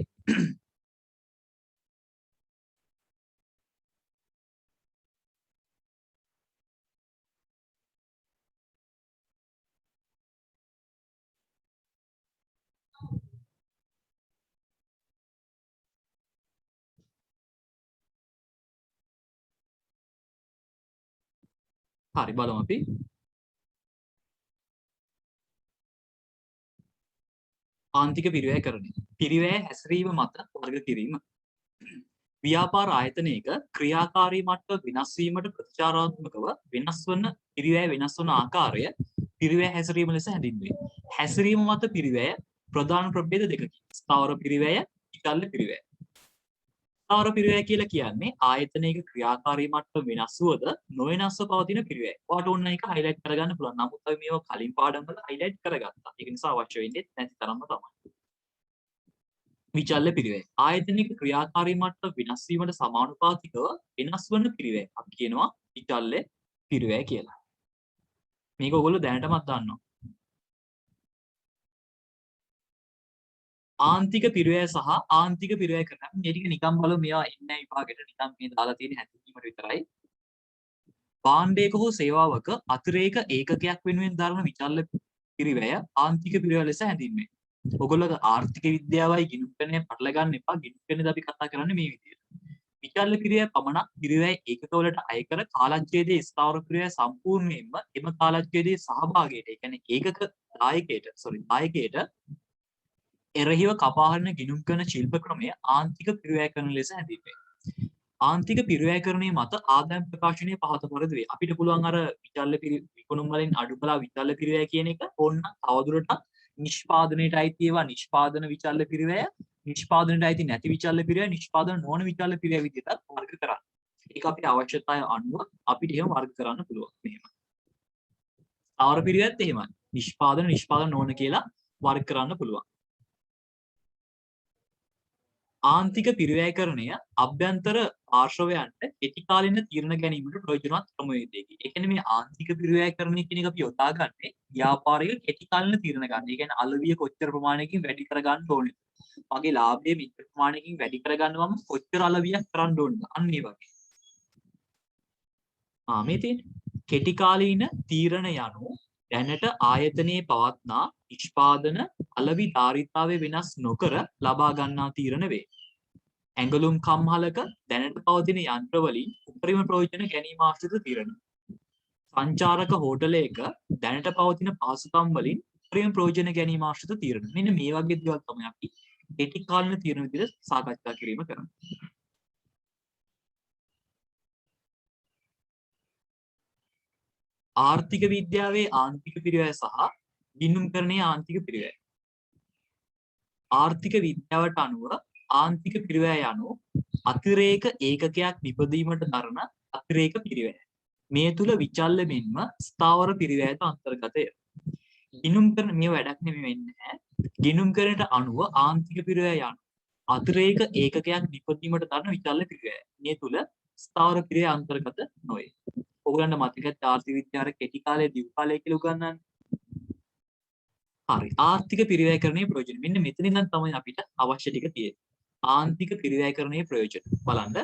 හරි බලමු අපි. ආන්තික පිරිවැයකරණය. පිරිවැය හැසිරීම මත වර්ග කිරීම. ව්‍යාපාර ආයතනයක ක්‍රියාකාරී මට්ටම වෙනස් වීමට ප්‍රතිචාරාත්මකව වෙනස් වන පිරිවැය වෙනස් වන ආකාරය පිරිවැය හැසිරීම ලෙස හැඳින්වේ. හැසිරීම මත පිරිවැය ප්‍රධාන ප්‍රභේද දෙකකි. ස්ථාවර පිරිවැය, ඉටල්ල පිරිවැය. ස්ථාවර පිරිවැය කියලා කියන්නේ ආයතනයක ක්‍රියාකාරී මට්ටම වෙනස් වුවද නොවෙනස්ව පවතින පිරිවැය. ඔයාලට ඕන එක highlight කරගන්න පුළුවන්. නමුත් අපි මේවා කලින් පාඩම් වල highlight කරගත්තා. ඒක නිසා අවශ්‍ය වෙන්නේ නැති තරම්ම තමයි. විචල්්‍ය පිරිවැය. ආයතනික ක්‍රියාකාරී මට්ටම වෙනස් වීමට සමානුපාතිකව වෙනස් වන පිරිවැය අපි කියනවා විචල්්‍ය පිරිවැය කියලා. මේක ඔයගොල්ලෝ දැනටමත් දන්නවා. ආන්තික පිරිවැය සහ ආන්තික පිරිවැය කරන මේ ටික නිකම් බලමු. මේවා එන්නේ විභාගෙට නිකම් මේ දාලා තියෙන හැඳින්වීමට විතරයි. භාණ්ඩයක හෝ සේවාවක අතිරේක ඒකකයක් වෙනුවෙන් දරන විචල්්‍ය පිරිවැය ආන්තික පිරිවැය ලෙස හැඳින්වේ. ඔයගොල්ලෝ ආර්ථික විද්‍යාවයි ගිණුම්කරණය පටල ගන්න එපා. ගිණුම්කරණයද අපි කතා කරන්නේ මේ විදිහට. විචල්්‍ය පිරිවැය පමණක් පිරිවැය ඒකකවලට අය කර කාලච්ඡේදයේ ස්ථාවර පිරිවැය සම්පූර්ණයෙන්ම එම කාලච්ඡේදයේ සහභාගීට, ඒ කියන්නේ ඒකක දායකයට එරෙහිව කපාහරින ගිණුම් කරන ශිල්ප ක්‍රමය ආන්තික පිරිවැයකරණ ලෙස හැඳින්වේ. ආන්තික පිරිවැයකරණයේ මත ආදායම් ප්‍රකාශනය පහත පරිදි වේ. අපිට පුළුවන් අර විචල්්‍ය විකුණුම් වලින් අඩු කළා විචල්්‍ය පිරිවැය කියන එක ඕන්න තවදුරටත් නිෂ්පාදනයට අයිති ඒවා නිෂ්පාදන විචල්්‍ය පිරිවැය, නිෂ්පාදනයට අයිති නැති විචල්්‍ය පිරිවැය, නිෂ්පාදන නොවන විචල්්‍ය පිරිවැය විදිහට වර්ග කරන්න. ඒක අපේ අවශ්‍යතාවය අනුව අපිට එහෙම වර්ග කරන්න පුළුවන්. මෙහෙම. ආවර පිරිවැයත් එහෙමයි. නිෂ්පාදන නොවන කියලා වර්ග කරන්න පුළුවන්. ආන්තික පිරිවැයකරණය අභ්‍යන්තර පාර්ශවයන්ට කෙටි කාලින තීරණ ගැනීමට ප්‍රයෝජනවත් ක්‍රමවේදයකි. ඒ කියන්නේ මේ ආන්තික පිරිවැයකරණය කියන එක අපි යොදාගන්නේ ව්‍යාපාරික කෙටි කාලින තීරණ ගන්න. ඒ කියන්නේ අලවිය කොච්චර ප්‍රමාණයකින් වැඩි කරගන්න ඕනේද? මගේ ලාභය මෙච්චර ප්‍රමාණයකින් වැඩි කරගන්නවම කොච්චර අලවියක් කරන්න ඕනේද? අන්න ඒ වගේ. මේ තියෙන්නේ කෙටි කාලීන තීරණ යනු දැනට ආයතනයේ පවත්නා නිෂ්පාදන අලවි ධාරිතාවය වෙනස් නොකර ලබා ගන්නා තීරණ වේ. ඇඟලුම් කම්හලක දැනට පවතින යන්ත්‍ර වලින් උපරිම ප්‍රයෝජන ගැනීම ආශ්‍රිත තීරණ. සංචාරක හෝටලයක දැනට පවතින පහසුකම් වලින් උපරිම ප්‍රයෝජන ගැනීම ආශ්‍රිත තීරණ. මෙන්න මේ වගේ දේවල් තමයි අපි කෙටි කාලින තීරණ විදිහට සාකච්ඡා කිරීම කරන්නේ. ආර්ථික විද්‍යාවේ ආන්තික පිරිවැය සහ ගිණුම්කරණයේ ආන්තික පිරිවැය. ආර්ථික විද්‍යාවට අනුව ආන්තික පිරිවැය යනු අතිරේක ඒකකයක් නිපදීමට දරන අතිරේක පිරිවැය. මේ තුල විචල්්‍ය මෙන්ම ස්ථාවර පිරිවැයද අන්තර්ගතය. ගිණුම්කරණ මේ වැඩක් නෙමෙයි වෙන්නේ නැහැ. ගිණුම්කරණයට අනුව ආන්තික පිරිවැය යනු අතිරේක ඒකකයක් නිපදීමට දරන විචල්්‍ය පිරිවැය. මේ තුල ස්ථාවර පිරිවැය අන්තර්ගත නොවේ. ඔයගලන්ට මතකයි ආර්ථික විද්‍යාවේ කෙටි කාලයේ දිගු කාලයේ කියලා උගන්වන්නේ. හරි. ආර්ථික පිරිවැයකරණයේ ප්‍රයෝජන. මෙන්න මෙතන ඉඳන් තමයි අපිට අවශ්‍ය ටික තියෙන්නේ. ආන්තික පිරිවැයකරණයේ ප්‍රයෝජන. බලන්න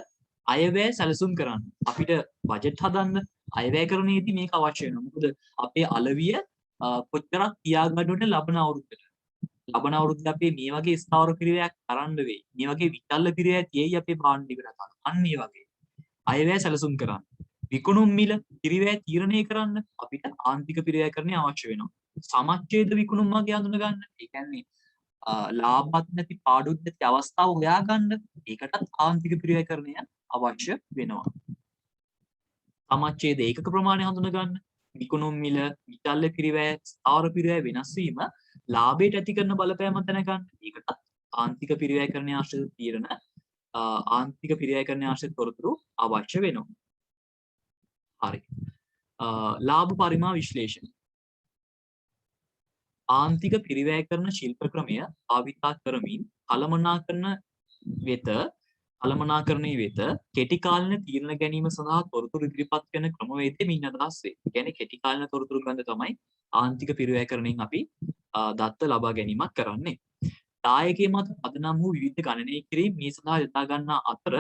අයවැය සැලසුම් කරන්න. අපිට බජට් හදන්න අයවැයකරණයේදී මේක අවශ්‍ය වෙනවා. මොකද අපේ අලවිය කොච්චරක් තියාගන්නට ලබන අවුරුද්දට. ලබන අවුරුද්දේ අපේ මේ වගේ ස්ථාවර පිරිවැයක් කරන්න වෙයි. මේ වගේ විචල්්‍ය පිරිවැය තියෙයි අපේ භාණ්ඩ ඉවර කරන්න. අන්න ඒ වගේ. අයවැය සැලසුම් කරන්න. විකුණුම් මිල පිරිවැය තීරණය කරන්න අපිට ආන්තික පිරිවැයකරණය අවශ්‍ය වෙනවා. සමච්ඡේද විකුණුම් වගේ හඳුන ගන්න. ඒ කියන්නේ ලාභත් නැති පාඩුත් නැති අවස්ථාව හොයාගන්න ඒකටත් ආන්තික පිරිවැයකරණය අවශ්‍ය වෙනවා. සමච්ඡේද ඒකක ප්‍රමාණය හඳුන ගන්න, විකුණුම් මිල, විචල්්‍ය පිරිවැය, ස්ථාවර පිරිවැය වෙනස් වීම ලාභයට ඇති කරන බලපෑම දැනගන්න. ඒකට ආන්තික පිරිවැයකරණය ආශ්‍රිත තීරණ ආන්තික පිරිවැයකරණය ආශ්‍රිත තොරතුරු අවශ්‍ය වෙනවා. හරි. ලාභ පරිමා විශ්ලේෂණය. ආන්තික පිරිවැයකරණ ශිල්ප ක්‍රමය භාවිතා කරමින් කළමනාකරණයේ වෙත කෙටි කාලින තීරණ ගැනීම සඳහා තොරතුරු ඉදිරිපත් කරන ක්‍රමවේදය මින් අදහස් වේ. ඒ කියන්නේ කෙටි කාලින තොරතුරු ගන්න තමයි ආන්තික පිරිවැයකරණයෙන් අපි දත්ත ලබා ගැනීමක් කරන්නේ. දායකයේ මත පදනම් වූ විවිධ ගණනය කිරීම මේ සඳහා යොදා ගන්නා අතර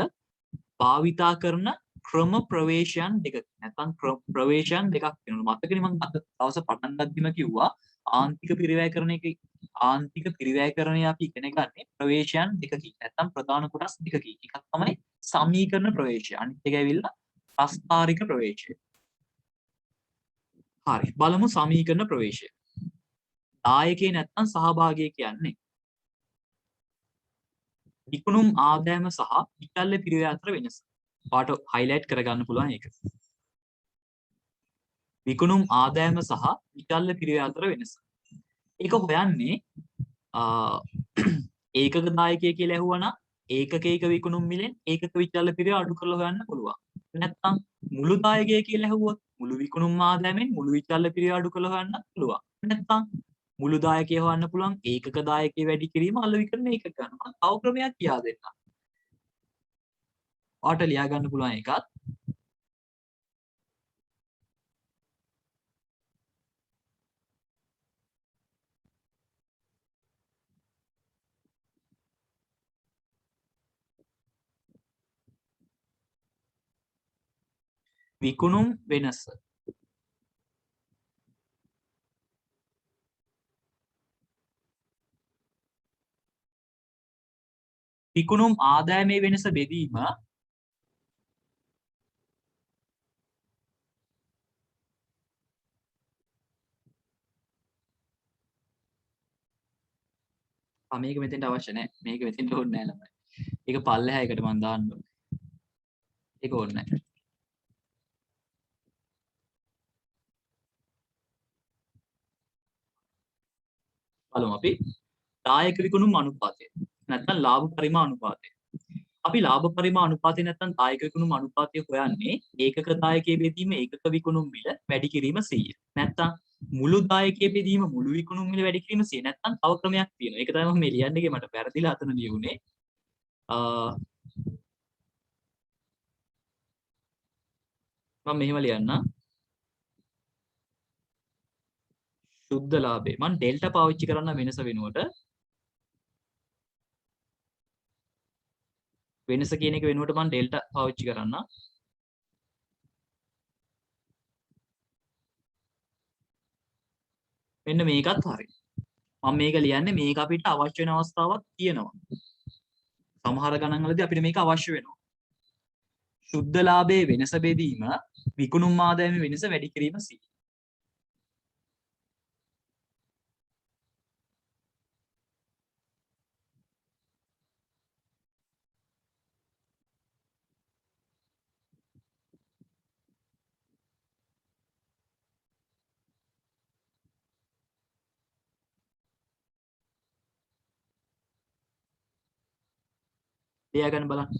භාවිතා කරන ක්‍රම ප්‍රවේශයන් දෙකක් නැත්නම් ප්‍රවේශයන් දෙකක් වෙනවා. මතකනේ මම අද දවස් පටන් ගද්දිම කිව්වා ආන්තික පිරිවැයකරණය අපි ඉගෙන ගන්නේ ප්‍රවේශයන් දෙකකින්. නැත්නම් ප්‍රධාන කොටස් දෙකකින්. එකක් තමයි සමීකරණ ප්‍රවේශය. අනිත් එක ඇවිල්ලා ප්‍රස්ථාරික ප්‍රවේශය. හරි. බලමු සමීකරණ ප්‍රවේශය. දායකයේ නැත්නම් සහභාගී කියන්නේ විකුණුම් ආදායම සහ විචල්්‍ය පිරිවැය අතර වෙනස. පාට හයිලයිට් කරගන්න පුළුවන් ඒක. විකුණුම් ආදායම සහ විචල්්‍ය පිරිවැය අතර වෙනස. ඒක හොයන්නේ ඒකක දායකය කියලා ඇහුවනම් ඒකක විකුණුම් මිලෙන් ඒකක විචල්්‍ය පිරිවැය අඩු කරලා හොයන්න පුළුවන්. නැත්නම් මුළු දායකය කියලා ඇහුවොත් මුළු විකුණුම් ආදායමෙන් මුළු විචල්්‍ය පිරිවැය අඩු කරලා හොයන්න පුළුවන්. නැත්නම් මුළු දායකය හොයන්න පුළුවන් ඒකක දායකය වැඩි කිරීම අලෙවි කරන ඒකක ගන්නවා. තව ක්‍රමයක් කියා දෙන්න. ඔයාට ලියා ගන්න පුළුවන් එකක්. විකුණුම් වෙනස. විකුණුම් ආදායමේ වෙනස බෙදීම මේක මෙතෙන්ට අවශ්‍ය නැහැ. මේක මෙතෙන්ට ඕනේ නැහැ ළමයි. ඒක පල්ලෙහා එකට මම දාන්න ඕනේ. ඒක ඕනේ නැහැ. බලමු අපි දායක විකුණුම් අනුපාතය. නැත්නම් ලාභ පරිමා අනුපාතය. අපි ලාභ පරිමා අනුපාතය නැත්නම් දායක විකුණුම් අනුපාතය හොයන්නේ ඒකක දායකයේ බෙදීම ඒකක විකුණුම් මිල වැඩි කිරීම 100. නැත්නම් මුළු දායකයේ බෙදීම මුළු විකුණුම් මිල වැඩි කිරීම 100. නැත්නම් තව ක්‍රමයක් තියෙනවා. ඒක තමයි මම මේ ලියන්නේ. මට වැරදිලා අතන ලියුනේ. මම මෙහෙම ලියන්නම්. සුද්ධ ලාභය. මම ඩෙල්ටා පාවිච්චි කරන්න වෙනස වෙනුවට වෙනස කියන එක වෙනුවට මම ඩෙල්ටා පාවිච්චි කරන්න. මෙන්න මේකත් හරි. මම මේක ලියන්නේ මේක අපිට අවශ්‍ය වෙන අවස්ථාවක් තියෙනවා. සමහර ගණන් වලදී අපිට මේක අවශ්‍ය වෙනවා. සුද්ධ ලාභයේ වෙනස බෙදීම විකුණුම් ආදායමේ වෙනස වැඩි කිරීම 100. ලියා ගන්න බලන්න.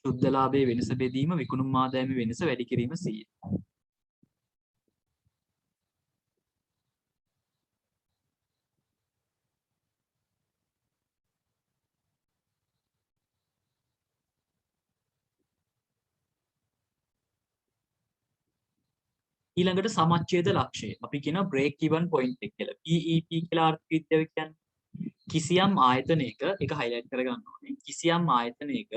සුද්ධ ලාභයේ වෙනස බෙදීම විකුණුම් ආදායමේ වෙනස වැඩි කිරීම 100. ඊළඟට සමච්ඡේද ලක්ෂය. අපි කියන break even point එක කියලා. PEP කියලා අර්ථ විද්‍යාව කියන්නේ කිසියම් ආයතනයක ඒක highlight කරගන්න ඕනේ. කිසියම් ආයතනයක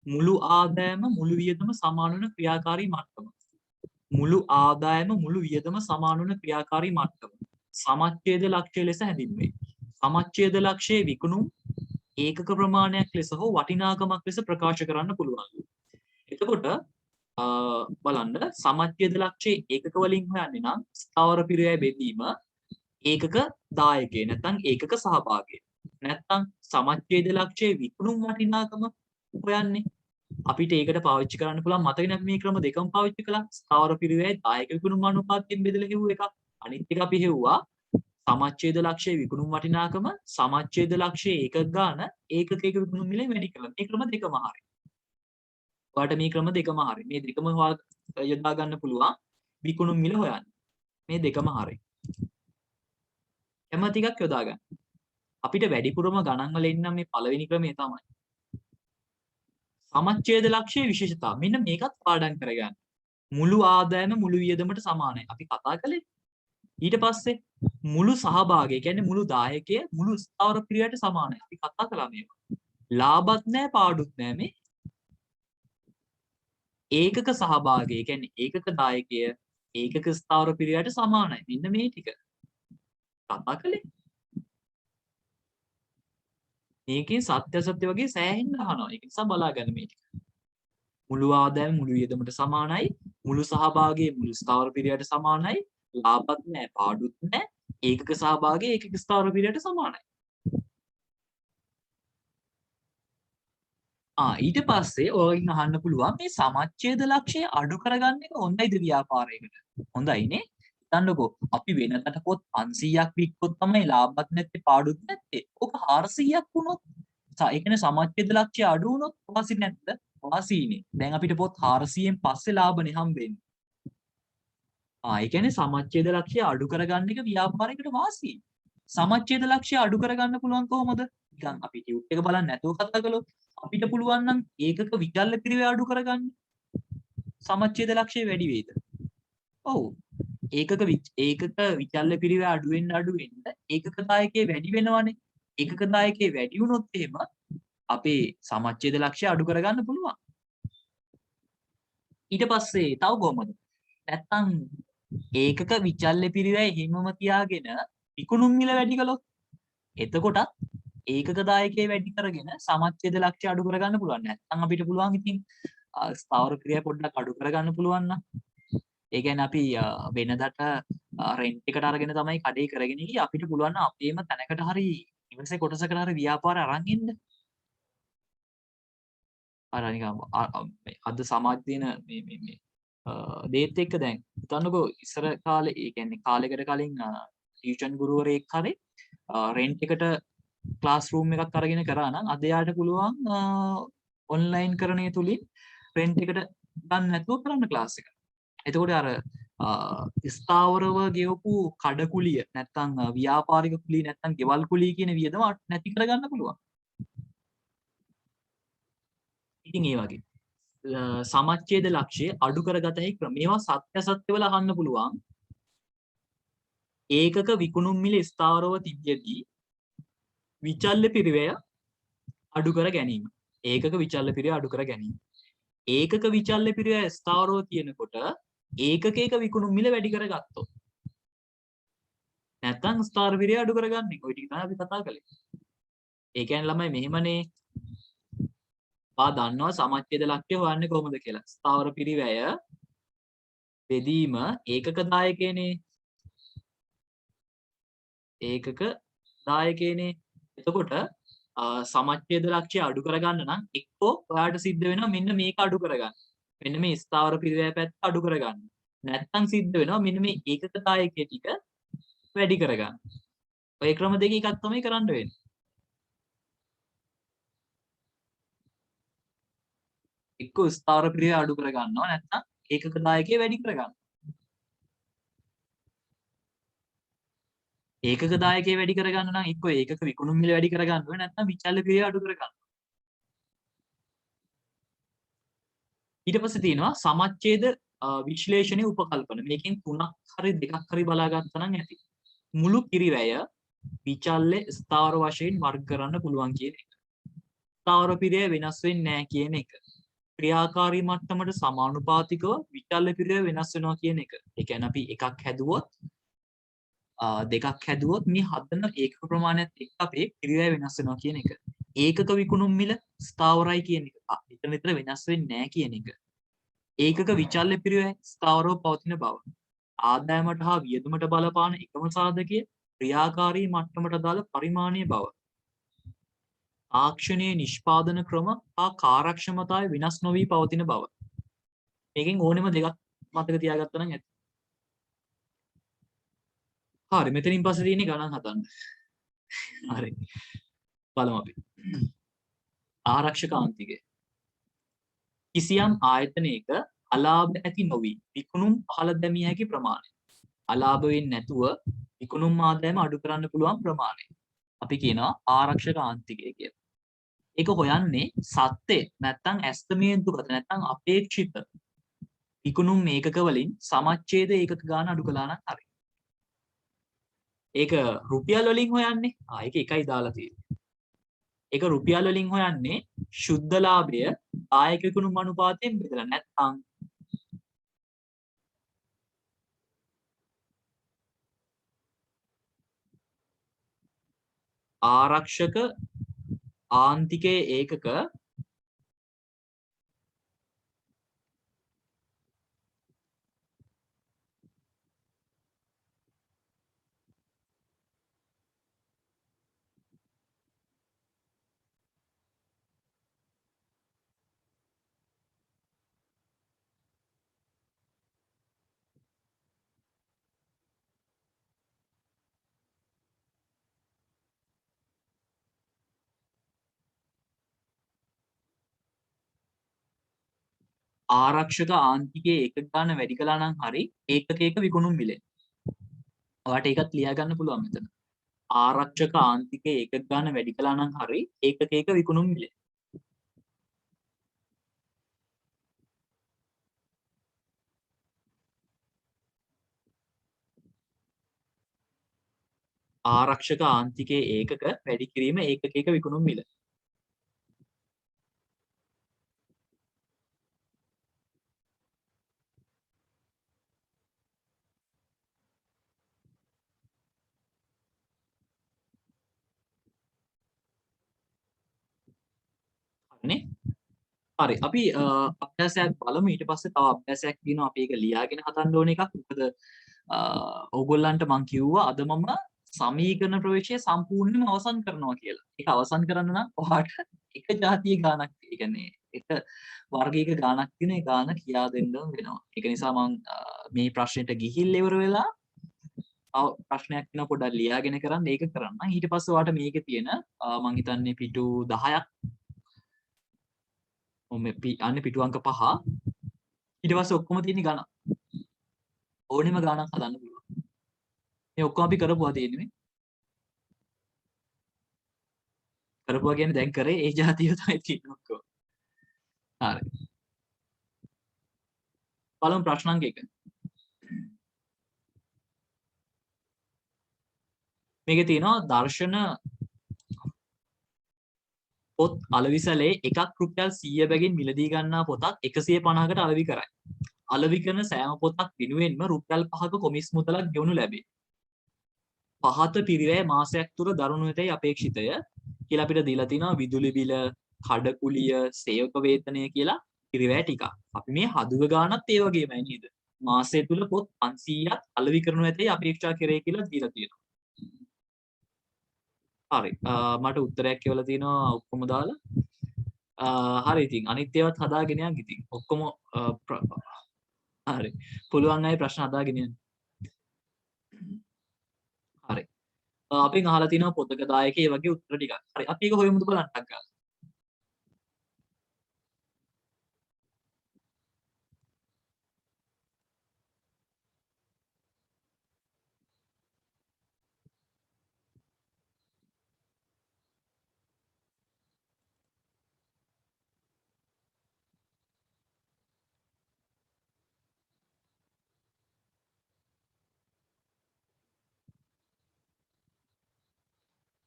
මුළු ආදායම මුළු වියදම සමාන වන ක්‍රියාකාරී මට්ටම. මුළු ආදායම මුළු වියදම සමාන වන ක්‍රියාකාරී මට්ටම. සමච්ඡේද ලක්ෂය ලෙස හැඳින්වේ. සමච්ඡේද ලක්ෂයේ විකුණුම් ඒකක ප්‍රමාණයක් ලෙස හෝ වටිනාකමක් ලෙස ප්‍රකාශ කරන්න පුළුවන්. එතකොට බලන්න සමච්ඡේද ලක්ෂයේ ඒකක වලින් හොයන්නේ නම් ස්ථාවර පිරිවැය බෙදීම ඒකක දායකය නැත්නම් ඒකක සහභාගී. නැත්නම් සමච්ඡේද ලක්ෂයේ විකුණුම් වටිනාකම හොයන්නේ අපිට ඒකට පාවිච්චි කරන්න පුළුවන් මතකනේ අපි මේ ක්‍රම දෙකම පාවිච්චි කළා. ස්ථාවර පිරිවැය දායක විකුණුම් අනුපාතයෙන් බෙදලා හෙව්ව එක. අනිත් එක අපි හෙව්වා සමච්ඡේද ලක්ෂයේ විකුණුම් වටිනාකම සමච්ඡේද ලක්ෂයේ ඒකක ගාන ඒකක විකුණුම් මිලෙන් වැඩි කරලා. මේ ක්‍රම දෙකම හරි. ඔයාලට මේ ක්‍රම දෙකම හරි. මේ දෙකම යොදා ගන්න පුළුවන් විකුණුම් මිල හොයන්න. මේ දෙකම හරි. හැම ටිකක් යොදා ගන්න. අපිට වැඩිපුරම ගණන් වල එන්න මේ පළවෙනි ක්‍රමය තමයි. සමච්ඡේද ලක්ෂයේ විශේෂතාව. මෙන්න මේකත් පාඩම් කරගන්න. මුළු ආදායම මුළු වියදමට සමානයි. අපි කතා කළේ. ඊට පස්සේ මුළු සහභාගය කියන්නේ මුළු දායකය මුළු ස්ථාවර පිරිවැයට සමානයි. අපි කතා කළා මේක. ලාභත් නැහැ පාඩුත් නැහැ මේ. ඒකක සහභාගය කියන්නේ ඒකක දායකය ඒකක ස්ථාවර පිරිවැයට සමානයි. මෙන්න මේ ටික කතා කළේ. මේකෙන් සත්‍ය සත්‍ය වගේ සෑහෙන්න අහනවා. ඒක නිසා බලාගන්න මේ ටික. මුළු ආදායම මුළු වියදමට සමානයි. මුළු සහභාගය මුළු ස්ථාවර පිරිවැයට සමානයි. ලාභත් නැහැ පාඩුත් නැහැ. ඒකක සහභාගය ඒකක ස්ථාවර පිරිවැයට සමානයි. ඊට පස්සේ ඔයගෙන් අහන්න පුළුවන් මේ සමච්ඡේද ලක්ෂය අඩු කරගන්න එක හොඳයිද ව්‍යාපාරයකට? හොඳයිනේ. හිතන්නකෝ අපි වෙනකට පොත් 500ක් වික්කොත් තමයි ලාභත් නැත්තේ පාඩුත් නැත්තේ. ඕක 400ක් වුණොත් ඒ කියන්නේ සමච්ඡේද ලක්ෂය අඩු වුණොත් වාසි නැද්ද? වාසීනේ. දැන් අපිට පොත් 400න් පස්සේ ලාභනේ හම්බෙන්නේ. ඒ කියන්නේ සමච්ඡේද ලක්ෂය අඩු කරගන්න එක ව්‍යාපාරයකට වාසි. සමච්ඡේද ලක්ෂය අඩු කරගන්න පුළුවන් කොහොමද? නිකන් අපි ටියුට් එක බලන්න නැතුව කතා කළොත් අපිට පුළුවන් නම් ඒකක විචල්්‍ය පිරිවැය අඩු කරගන්න. සමච්ඡේද ලක්ෂය වැඩි වෙයිද? ඔව්. ඒකක විචල්්‍ය පිරිවැය අඩු වෙන්න ඒකක දායකයේ වැඩි වෙනවනේ. ඒකක දායකයේ වැඩි වුණොත් එහෙම අපේ සමච්ඡේද ලක්ෂය අඩු කරගන්න පුළුවන්. ඊට පස්සේ තව කොහොමද? නැත්තම් ඒකක විචල්්‍ය පිරිවැය හිමම තියාගෙන විකුණුම් මිල වැඩි කළොත් එතකොටත් ඒකක දායකයේ වැඩි කරගෙන සමච්ඡේද ලක්ෂය අඩු කරගන්න පුළුවන්. නැත්නම් අපිට පුළුවන් ඉතින් ස්ථාවර ක්‍රියා පොඩ්ඩක් අඩු කරගන්න පුළුවන් නම්. ඒ කියන්නේ අපි වෙනදට රෙන්ට් එකට අරගෙන තමයි කඩේ කරගෙන ඉන්නේ. අපිට පුළුවන් නම් අපේම තැනකට හරි ඉවසේ කොටසකට හරි ව්‍යාපාරය අරන් ඉන්න. අර නිකන් අද සමාජ තියෙන මේ දේත් එක්ක දැන් හිතන්නකෝ ඉස්සර කාලේ ඒ කියන්නේ කාලයකට කලින් ටියුෂන් ගුරුවරයෙක් හරි රෙන්ට් එකට ක්ලාස් රූම් එකක් අරගෙන කරා නම් අද යාට පුළුවන් ඔන්ලයින් කරණය තුලින් රෙන්ට් එකට ගන්න නැතුව කරන්න ක්ලාස් එක. එතකොට අර ස්ථාවරව ගෙවපු කඩකුලිය නැත්තම් ව්‍යාපාරික කුලිය නැත්තම් ගෙවල් කුලිය කියන වියදම නැති කරගන්න පුළුවන්. ඉතින් ඒ වගේ සමච්ඡේද ලක්ෂය අඩු කරගත හැකි ක්‍රම. මේවා සත්‍ය සත්‍යවල අහන්න පුළුවන්. ඒකක විකුණුම් මිල ස්ථාවරව තිබෙද්දී විචල්්‍ය පිරිවැය අඩු කර ගැනීම. ඒකක විචල්්‍ය පිරිවැය අඩු කර ගැනීම. ඒකක විචල්්‍ය පිරිවැය ස්ථාවරව තියෙනකොට ඒකක විකුණුම් මිල වැඩි කරගත්තොත් නැත්නම් ස්ථාවර පිරිවැය අඩු කරගන්නේ. ඔය ටික තමයි අපි කතා කළේ. ඒ කියන්නේ ළමයි මෙහෙමනේ. දන්නවා සමච්ඡේද ලක්ෂ්‍ය හොයන්නේ කොහොමද කියලා. ස්ථාවර පිරිවැය බෙදීම ඒකක දායකයනේ. ඒකක දායකයනේ. එතකොට සමච්ඡේද ලක්ෂ්‍ය අඩු කරගන්න නම් එක්කෝ ඔයාලට සිද්ධ වෙනවා මෙන්න මේක අඩු කරගන්න. මෙන්න මේ ස්ථාවර පිරිවැය පැත්ත අඩු කරගන්න. නැත්නම් සිද්ධ වෙනවා මෙන්න මේ ඒකක දායකයේ ටික වැඩි කරගන්න. ඔය ක්‍රම දෙක එකක් තමයි කරන්න වෙන්නේ. එක්කෝ ස්ථාවර පිරිවැය අඩු කරගන්නවා නැත්නම් ඒකක දායකයේ වැඩි කරගන්න. ඒකක දායකයේ වැඩි කරගන්න නම් එක්කෝ ඒකක විකුණුම් මිල වැඩි කරගන්න ඕනේ නැත්නම් විචල්්‍ය පිරිවැය අඩු කරගන්න. ඊට පස්සේ තියෙනවා සමච්ඡේද විශ්ලේෂණයේ උපකල්පන. මේකෙන් තුනක් හරි දෙකක් හරි බලාගත්තා නම් ඇති. මුළු පිරිවැය විචල්්‍ය ස්ථාවර වශයෙන් වර්ග කරන්න පුළුවන් කියන එක. ස්ථාවර පිරිවැය වෙනස් වෙන්නේ නැහැ කියන එක. ක්‍රියාකාරී මට්ටමට සමානුපාතිකව විචල්්‍ය පිරිවැය වෙනස් වෙනවා කියන එක. ඒ කියන්නේ අපි එකක් හැදුවොත් දෙකක් හැදුවොත් මේ හදන ඒකක ප්‍රමාණයත් එක්ක අපේ පිරිවැය වෙනස් වෙනවා කියන එක. ඒකක විකුණුම් මිල ස්ථාවරයි කියන එක. නිතර වෙනස් වෙන්නේ නැහැ කියන එක. ඒකක විචල්්‍ය පිරිවැය ස්ථාවරව පවතින බව. ආදායමට හා වියදමට බලපාන එකම සාධකය ක්‍රියාකාරී මට්ටමට දාලා පරිමාණීය බව. තාක්ෂණයේ නිෂ්පාදන ක්‍රම හා කාර්යක්ෂමතාවය වෙනස් නොවී පවතින බව. මේකෙන් ඕනෙම දෙකක් මතක තියාගත්තා නම් ඇති. හරි මෙතනින් පස්සේ තියෙන්නේ ගණන් හදන්න. හරි. බලමු අපි. ආරක්ෂක ආන්තිකය. කිසියම් ආයතනයක අලාභ ඇති නොවි විකුණුම් පහළ දැමිය හැකි ප්‍රමාණය. අලාභ වෙන්නේ නැතුව විකුණුම් ආදායම අඩු කරන්න පුළුවන් ප්‍රමාණය. අපි කියනවා ආරක්ෂක ආන්තිකය කියලා. ඒක හොයන්නේ සත්‍ය නැත්නම් ඇස්තමේන්තුගත නැත්නම් අපේක්ෂිත විකුණුම් ඒකක වලින් සමච්ඡේද ඒකක ගාන අඩු කළා නම් හරි. ඒක රුපියල් වලින් හොයන්නේ. ඒක එකයි දාලා තියෙන්නේ. ඒක රුපියල් වලින් හොයන්නේ ශුද්ධ ලාභය ආයක විකුණුම් අනුපාතයෙන් බෙදලා නැත්නම් ආරක්ෂක ආන්තිකයේ ඒකක ආරක්ෂක ආන්තිකයේ ඒකක ගාන වැඩි කළා නම් හරි ඒකකයක විකුණුම් මිලෙන්. ඔයාලට ඒකත් ලියා ගන්න පුළුවන් මෙතන. ආරක්ෂක ආන්තිකයේ ඒකක ගාන වැඩි කළා නම් හරි ඒකකයක විකුණුම් මිලෙන්. ආරක්ෂක ආන්තිකයේ ඒකක වැඩි කිරීම ඒකකයක විකුණුම් මිල. හරිනේ? හරි අපි අභ්‍යාසයක් බලමු ඊට පස්සේ තව අභ්‍යාසයක් තියෙනවා අපි ඒක ලියාගෙන හදන්න ඕන එකක්. මොකද ඕගොල්ලන්ට මම කිව්වා අද මම සමීකරණ ප්‍රවේශය සම්පූර්ණයෙන්ම අවසන් කරනවා කියලා. ඒක අවසන් කරන්න නම් ඔයාට එක જાතිය ගානක්, ඒ කියන්නේ එක වර්ගයක ගානක් තියෙන ඒ ගාන කියා දෙන්න වෙනවා. ඒක නිසා මම මේ ප්‍රශ්නෙට ගිහිල්ලා ඉවර වෙලා ප්‍රශ්නයක් වෙන පොඩ්ඩක් ලියාගෙන කරන්න ඒක කරන්න. ඊට පස්සේ ඔයාට මේකේ තියෙන මම හිතන්නේ පිටු 10ක් අන්නේ පිටු අංක 5 ඊට පස්සේ ඔක්කොම තියෙන ගණන් ඕනෙම ගානක් හදන්න පුළුවන්. මේ ඔක්කොම අපි කරපුවා තියෙන්නේ කරපුවා කියන්නේ දැන් කරේ ඒ જાතිය තමයි තියෙන්නේ ඔක්කොම. හරි. බලමු ප්‍රශ්න අංක 1. මේකේ තියෙනවා දර්ශන පොත් අලවිසලේ එකක් රුපියල් 100 බැගින් මිලදී ගන්නා පොතක් 150කට අලෙවි කරයි. අලෙවි කරන සෑම පොතක් වෙනුවෙන්ම රුපියල් 5ක කොමිස් මුදලක් ගෙවනු ලැබේ. පහත පිරිවැය මාසයක් තුර දරුණු වෙතයි අපේක්ෂිතය කියලා අපිට දීලා තිනවා විදුලි බිල, කඩකුලිය, සේවක වේතනය කියලා පිරිවැය ටිකක්. අපි මේ හදුව ගානත් ඒ වගේමයි නේද? මාසය තුල පොත් 500ක් අලෙවි කරනු ඇතයි අපේක්ෂා කරේ කියලා දීලා තියෙනවා. හරි මට උත්තරයක් කියලා තියෙනවා ඔක්කොම දාලා හරි ඉතින් අනිත් ඒවාත් හදාගෙන යන්න ඉතින් ඔක්කොම හරි පුළුවන් අය ප්‍රශ්න හදාගෙන යන්න හරි අපි අහලා තිනවා පොතක දායකයේ වගේ උත්තර ටිකක් හරි අපි ඒක හොයමුද බලන්න ගන්න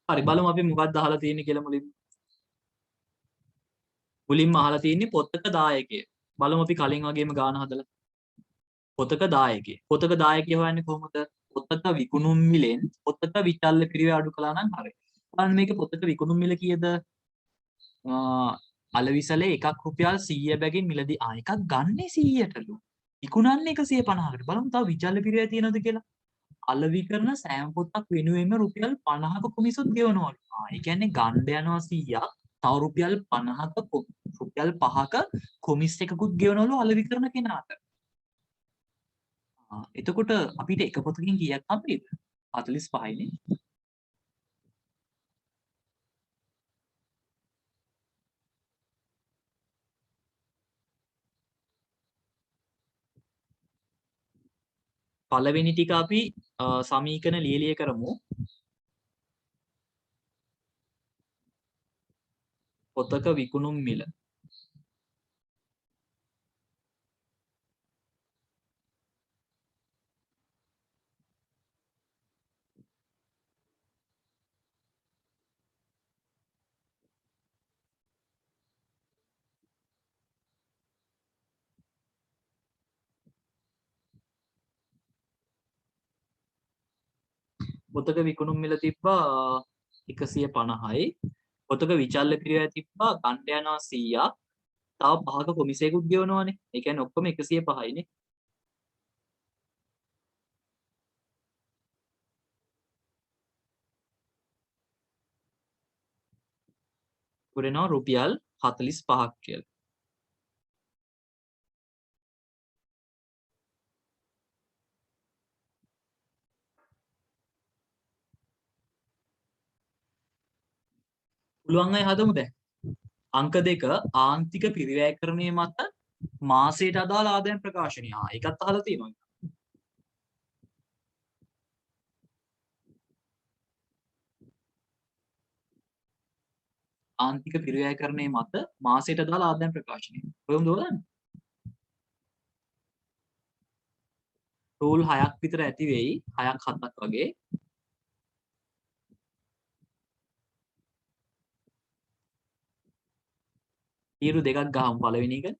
හරි බලමු අපි මොකක්ද අහලා තියෙන්නේ කියලා මුලින්ම අහලා තියෙන්නේ පොතක දායකය බලමු අපි කලින් වගේම ගාන හදලා පොතක දායකය හොයන්නේ කොහොමද පොතක විකුණුම් මිලෙන් පොතක විචල්්‍ය පිරිවැය අඩු කළා නම් හරි බලන්න මේක පොතක විකුණුම් මිල කීයද අලවිසලේ එකක් රුපියල් 100 බැගින් මිලදී එකක් ගන්නේ 100ටලු විකුණන්නේ 150කට බලමු තව විචල්්‍ය පිරිවැය තියෙනවද කියලා අලෙවි කරන සෑම පොත්තක් වෙනුවෙන්ම රුපියල් 50ක කොමිසුත් ගෙවනවලු. ඒ කියන්නේ ගන්න යනවා 100ක් තව රුපියල් 50ක රුපියල් 5ක කොමිස් එකකුත් ගෙවනවලු අලෙවි කරන කෙනාට. එතකොට අපිට එක පොතකින් කීයක් හම්බෙයිද? 45යි නේ. පළවෙනි ටික අපි සමීකරණ ලියලිය කරමු. පොතක විකුණුම් මිල. පොතක විකුණුම් මිල තිබ්බා 150යි. පොතක විචල්්‍ය පිරිවැය තිබ්බා ගන්න යනවා 100ක්. තව 5ක කොමිසයකුත් ගෙවනවානේ. ඒ කියන්නේ ඔක්කොම 105යිනේ. පුරේනවා රුපියල් 45ක් කියලා. පුළුවන් අය හදමු දැන්. අංක 2 ආන්තික පිරිවැයකරණය මත මාසයට අදාළ ආදායම් ප්‍රකාශනය. ඒකත් අහලා තියෙනවා. ආන්තික පිරිවැයකරණය මත මාසයට අදාළ ආදායම් ප්‍රකාශනය. කොහොමද බලන්න? රූල් 6ක් විතර ඇති වෙයි. 6ක් 7ක් වගේ. තීරු දෙකක් ගහමු පළවෙනි එක.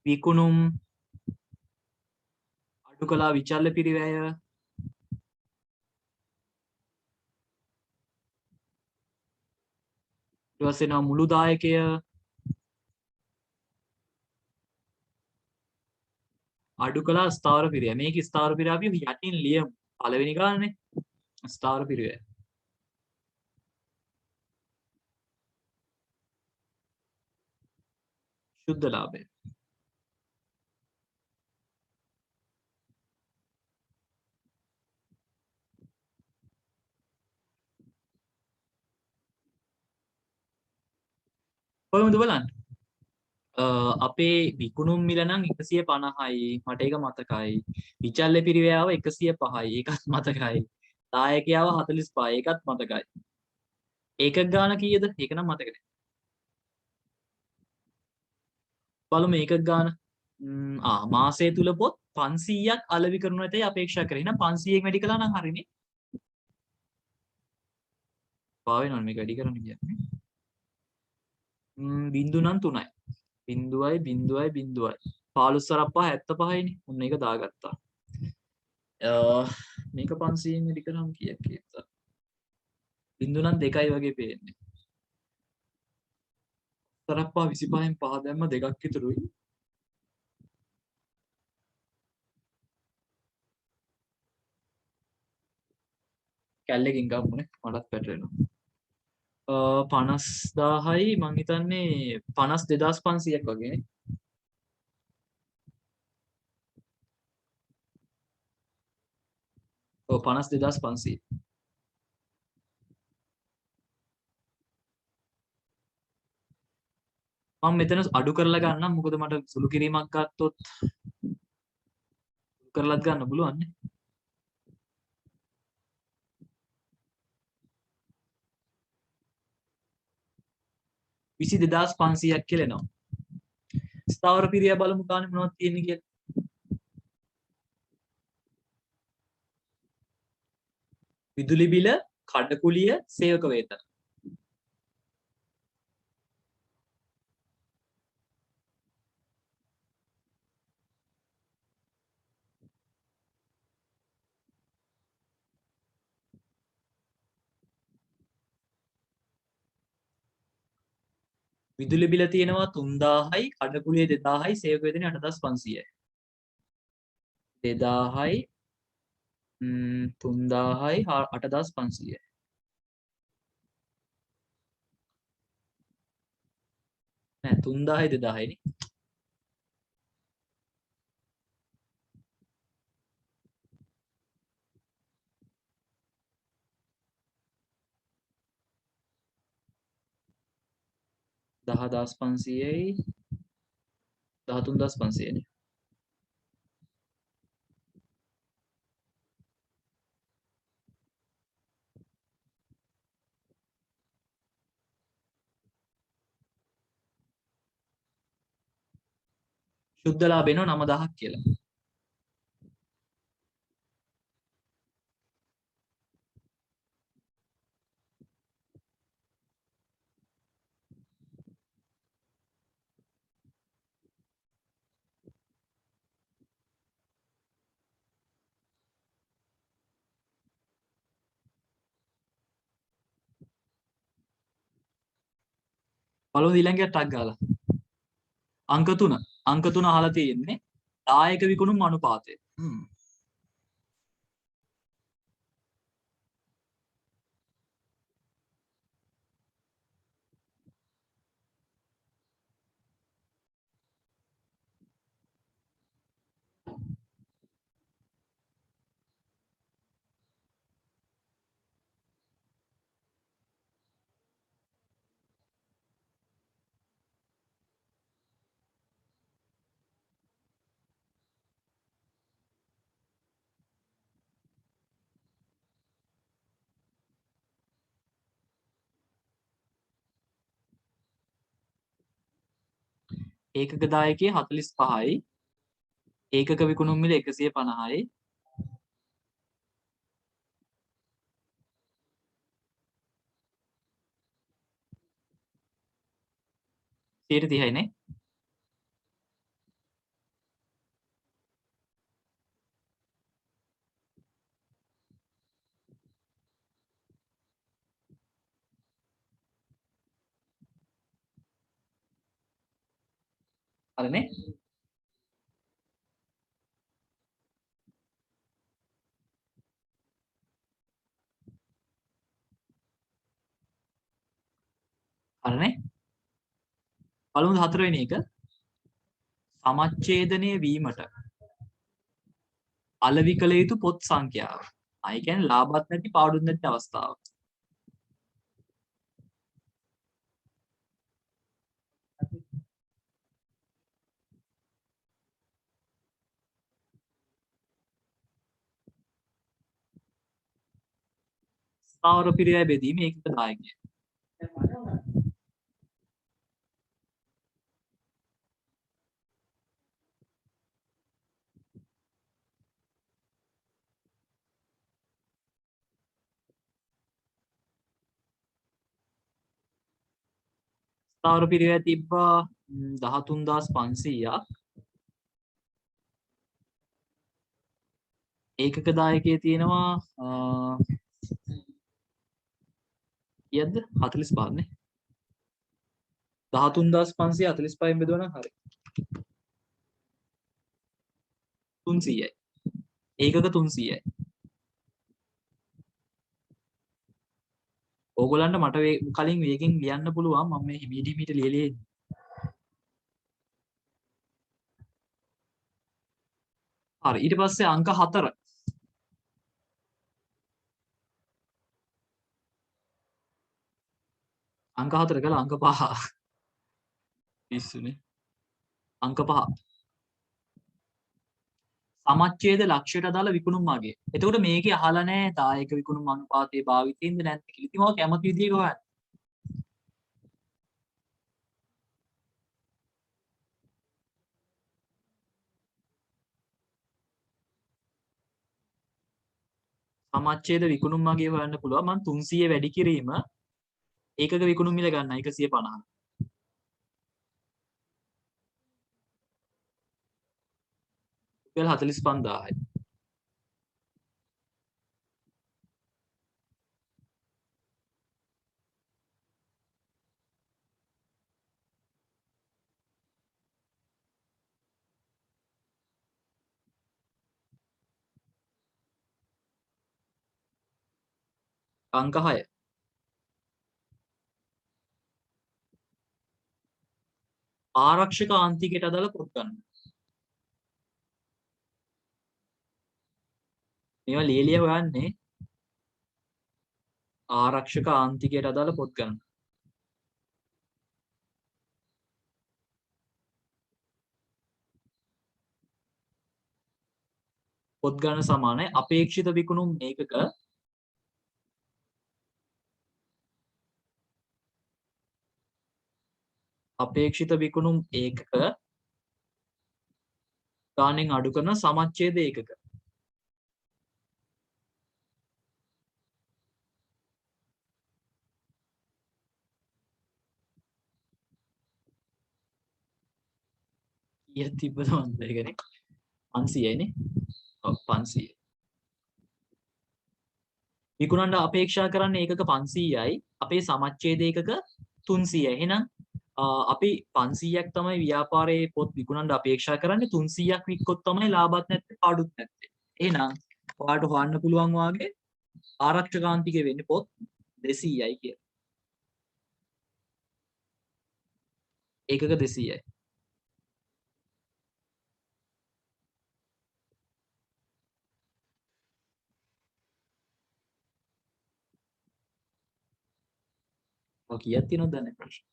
විකුණුම් අඩු කළා විචල්්‍ය පිරිවැය ඊට පස්සේ නා මුළු දායකය අඩු කළා ස්ථාවර පිරිවැය. මේක ස්ථාවර පිරිවැය අපි යටින් ලියමු. පළවෙනි ගානේ ස්ථාවර පිරිවැය. සුද්ධ ලාභය. කොහොමද බලන්න? අපේ විකුණුම් මිල නම් 150යි. මට ඒක මතකයි. විචල්්‍ය පිරිවැයාව 105යි. ඒකත් මතකයි. දායකයාව 45යි. ඒකත් මතකයි. ඒකක ගාන කීයද? ඒක නම් මතක නැහැ. බලමු ඒකක ගාන. මාසය තුල පොත් 500ක් අලෙවි කරනු ඇතයි අපේක්ෂා කරේ. එහෙනම් 500න් වැඩි කළා නම් හරිනේ. පාවෙනවනේ මේක වැඩි කරන්න කියන්නේ. බිංදු නම් 3යි. බිංදුවයි බිංදුවයි බිංදුවයි. 15 සරප්පා 75යිනේ. ඔන්න ඒක දාගත්තා. මේක 500න් වැඩි කරාම කීයක් කියද? බිංදු නම් 2යි වගේ පේන්නේ. සරප්පා 25න් 5 දැම්ම 2ක් ඉතුරුයි. කැල්ලකින් ගම්මුනේ මටත් පැටලෙනවා. 50000යි මං හිතන්නේ 52500ක් වගේනේ. ඔව් 52500. මම මෙතන අඩු කරලා ගන්නම් මොකද මට සුළු කිරීමක් ගත්තොත් කරලත් ගන්න පුළුවන් නේ. විසි 2500ක් කියලා එනවා. ස්ථාවර පිරිය බලමු ගානේ මොනවද තියෙන්නේ කියලා. විදුලි බිල, කඩකුලිය, සේවක වේතන. විදුලි බිල තියෙනවා 3000යි කඩකුලියේ 2000යි සේවක වේතනය 8500යි. 2000යි 3000යි 8500යි. නෑ 3000යි 2000යි නේ. දහදාස් 500යි 13500යි නේ. ශුද්ධ ලාභ එනවා 9000ක් කියලා. පළවෙනි ඊළඟට ටක් ගාලා. අංක 3. අංක 3 අහලා තියෙන්නේ දායක විකුණුම් අනුපාතය. ඒකක දායකයේ 45යි ඒකක විකුණුම් මිල 150යි සියයට 30යි නේ. හරිනේ. හරිනේ. පළමුව 4 වෙනි එක සමච්ඡේදනය වීමට අලෙවි කළ යුතු පොත් සංඛ්‍යාව. ඒ කියන්නේ ලාභත් නැති පාඩුත් නැති අවස්ථාව. ස්ථාවර පිරියයි බෙදීම ඒකක දායකය. ස්ථාවර පිරියයි තිබ්බා 13500ක්. ඒකක දායකයේ තියෙනවා කීයද 45 නේ. 13545න් බෙදුවා නම් හරි 300යි. ඒකක 300යි. ඕගොල්ලන්ට මට කලින් වේගෙන් ලියන්න පුළුවන් මම මේ හිමීට ලියලා ඉන්නේ. හරි ඊට පස්සේ අංක 4 අංක 4 කළා අංක 5 පිස්සුනේ. අංක 5 සමච්ඡේද ලක්ෂයට අදාළ විකුණුම් මාර්ගය. එතකොට මේකේ අහලා නැහැ දායක විකුණුම් අනුපාතයේ භාවිතින්ද නැත්ද කියලා. ඉතින් ඔය කැමති විදිහේ හොයන්න. සමච්ඡේද විකුණුම් මාර්ගය හොයන්න පුළුවන්. මම 300 වැඩි කිරීම ඒකක විකුණුම් මිල ගන්න 150. රුපියල් 45000යි. අංක 6. ආරක්ෂක ආන්තිකයට අදාළ පොත් ගන්න. මේවා ලියලිය හොයන්නේ ආරක්ෂක ආන්තිකයට අදාළ පොත් ගන්න. පොත් ගන්න සමානයි අපේක්ෂිත විකුණුම් ඒකක අපේක්ෂිත විකුණුම් ඒකක ගාණෙන් අඩු කරන සමච්ඡේද ඒකක. කීයක් තිබ්බද මන්ද ඒකනේ 500යි නේ. ඔව් 500. විකුණන්න අපේක්ෂා කරන්නේ ඒකක 500යි අපේ සමච්ඡේද ඒකක 300යි. එහෙනම් අපි 500ක් තමයි ව්‍යාපාරයේ පොත් විකුණන්න අපේක්ෂා කරන්නේ 300ක් වික්කොත් තමයි ලාභත් නැත්තේ පාඩුත් නැත්තේ. එහෙනම් ඔයාලට හොයන්න පුළුවන් වාගේ ආරක්ෂකාන්තිකේ වෙන්නේ පොත් 200යි කියලා. ඒකක 200යි. ඔය කීයක් තියෙනවද දන්නේ ප්‍රශ්න.